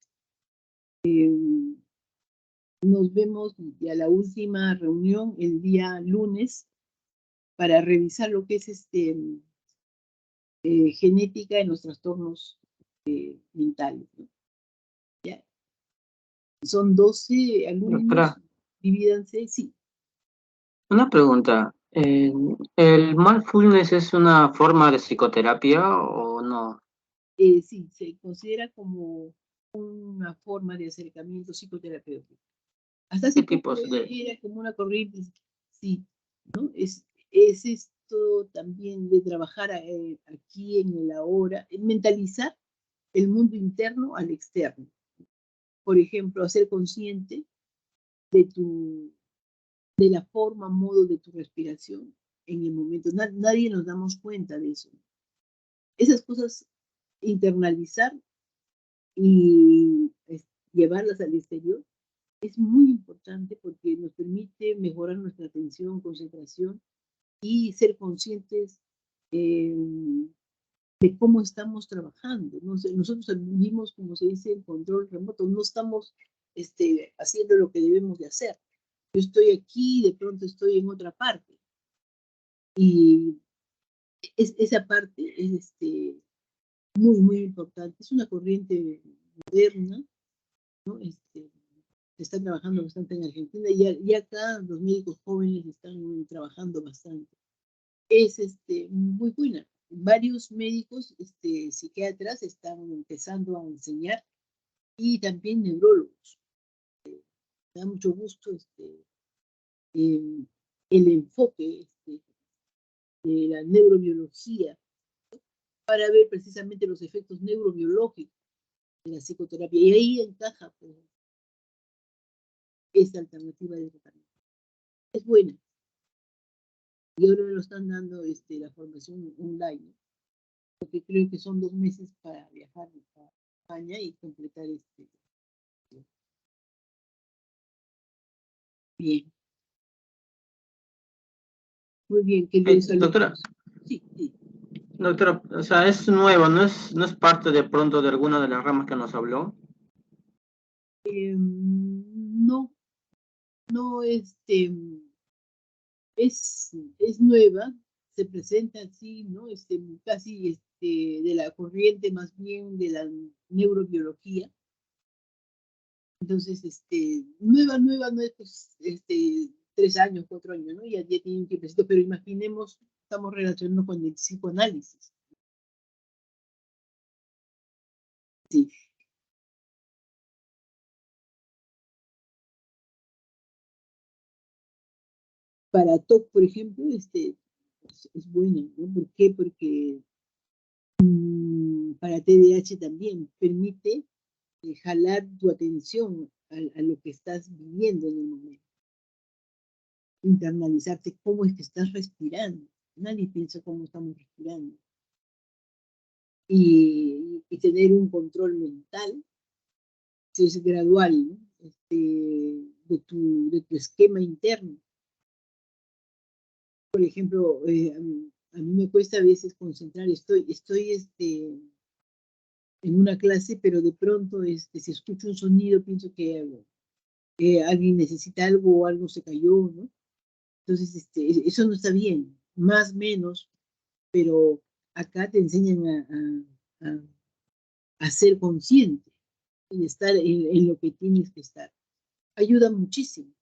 Nos vemos ya la última reunión el día lunes para revisar lo que es genética en los trastornos mentales, ¿no? ¿Ya? Son 12 alumnos, Doctora, divídanse, sí. una pregunta. ¿El mindfulness es una forma de psicoterapia o no? Sí, se considera como una forma de acercamiento psicoterapéutico. Hasta hace ¿Qué poco tipos de...? era como una corriente, sí, ¿no? Es esto también de trabajar aquí en el ahora, mentalizar el mundo interno al externo. Por ejemplo, hacer consciente de la forma, modo de tu respiración en el momento. Nadie nos damos cuenta de eso. Esas cosas internalizar y llevarlas al exterior es muy importante porque nos permite mejorar nuestra atención, concentración y ser conscientes de cómo estamos trabajando. ¿No? Nosotros vivimos, como se dice, en control remoto, no estamos haciendo lo que debemos de hacer. Yo estoy aquí, de pronto estoy en otra parte. Y esa parte es muy, muy importante. Es una corriente moderna, ¿no? Se está trabajando bastante en Argentina y acá los médicos jóvenes están trabajando bastante. Es muy buena. Varios médicos psiquiatras están empezando a enseñar y también neurólogos. Me da mucho gusto el enfoque de la neurobiología para ver precisamente los efectos neurobiológicos de la psicoterapia. Y ahí encaja pues, esta alternativa de tratamiento. Es buena. Y ahora lo están dando la formación online, porque creo que son 2 meses para viajar a España y completar Bien. Muy bien, queridos Doctora, alumnos. Sí, sí. doctora, o sea, es nuevo, no es parte de pronto de alguna de las ramas que nos habló. No, no, es nueva, se presenta así, ¿no? Casi de la corriente más bien de la neurobiología. Entonces, nueva no es pues, 3 años, 4 años, ¿no? Ya tienen que empezar, pero imaginemos, estamos relacionando con el psicoanálisis. Sí. Para TOC, por ejemplo, es buena, ¿no? ¿Por qué? Porque para TDAH también permite jalar tu atención a lo que estás viviendo en el momento. Internalizarte cómo es que estás respirando. Nadie piensa cómo estamos respirando. Y tener un control mental, que es gradual, ¿no? de tu esquema interno. Por ejemplo, a mí me cuesta a veces concentrar, estoy en una clase, pero de pronto si escucho un sonido pienso que alguien necesita algo o algo se cayó, ¿no? Entonces, eso no está bien, más menos, pero acá te enseñan a ser consciente y estar en lo que tienes que estar. Ayuda muchísimo.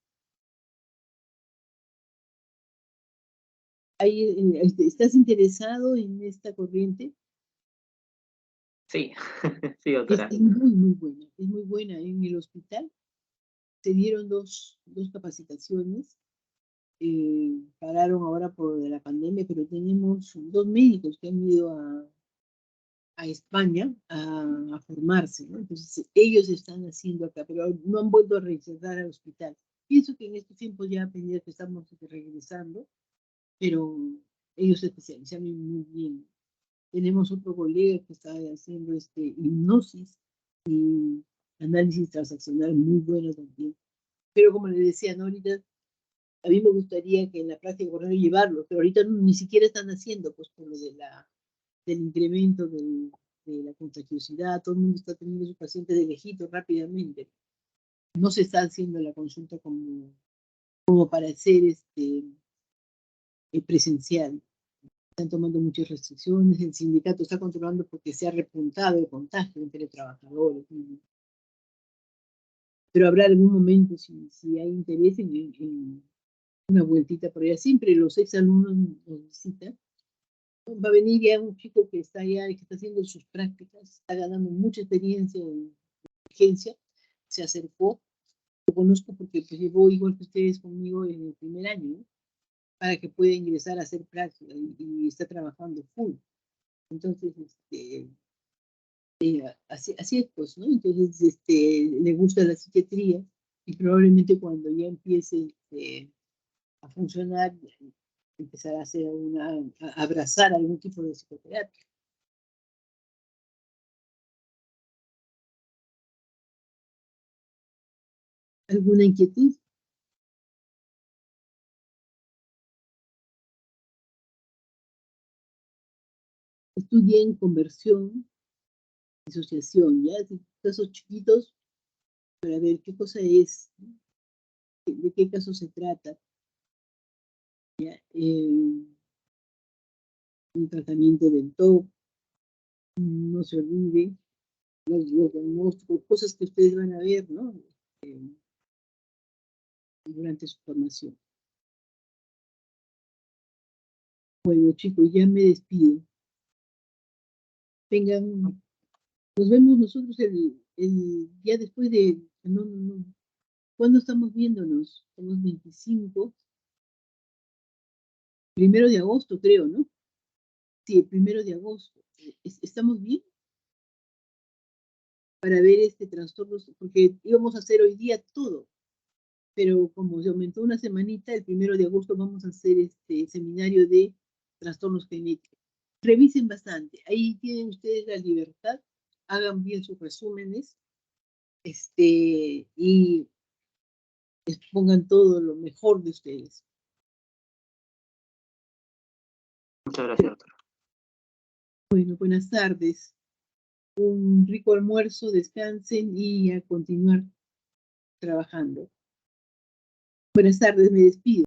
¿Estás interesado en esta corriente? Sí, sí, doctora. Es muy buena, es muy buena. En el hospital se dieron dos capacitaciones, pararon ahora por la pandemia, pero tenemos 2 médicos que han ido a España a formarse, ¿no? Entonces ellos están haciendo acá, pero no han vuelto a regresar al hospital. Pienso que en estos tiempos ya a medida que estamos regresando, pero ellos se especializan muy bien. Tenemos otro colega que está haciendo hipnosis y análisis transaccional muy bueno también. Pero como les decía, ¿no? Ahorita a mí me gustaría que en la práctica corriente llevarlo, pero ahorita ni siquiera están haciendo, pues por lo del incremento de la contagiosidad, todo el mundo está teniendo su paciente de lejito rápidamente. No se está haciendo la consulta como para hacer presencial. Están tomando muchas restricciones, el sindicato está controlando porque se ha repuntado el contagio entre trabajadores. Pero habrá algún momento, si hay interés en una vueltita por allá. Siempre los exalumnos nos visitan. Va a venir ya un chico que está allá, que está haciendo sus prácticas, está ganando mucha experiencia en urgencia, se acercó, lo conozco porque pues, llevó igual que ustedes conmigo en el primer año, ¿no? Para que pueda ingresar a hacer práctica y está trabajando full. Entonces, así es, pues, ¿no? Entonces, le gusta la psiquiatría y probablemente cuando ya empiece a funcionar, empezar a abrazar algún tipo de psicoterapia. ¿Alguna inquietud? Estudien conversión, disociación, ¿ya? Casos chiquitos para ver qué cosa es, ¿no? De qué caso se trata, ¿ya? Un tratamiento del TOC, no se olvide, los diagnósticos, cosas que ustedes van a ver, ¿no? Durante su formación. Bueno, chicos, ya me despido. Nos vemos nosotros el día después de, no. ¿Cuándo estamos viéndonos? Estamos 25. 1 de agosto, creo, ¿no? Sí, el 1 de agosto. ¿Estamos bien? Para ver este trastorno, porque íbamos a hacer hoy día todo, pero como se aumentó una semanita, el 1 de agosto vamos a hacer este seminario de trastornos genéticos. Revisen bastante, ahí tienen ustedes la libertad, hagan bien sus resúmenes, y pongan todo lo mejor de ustedes. Muchas gracias, doctora. Bueno, buenas tardes. Un rico almuerzo, descansen y a continuar trabajando. Buenas tardes, me despido.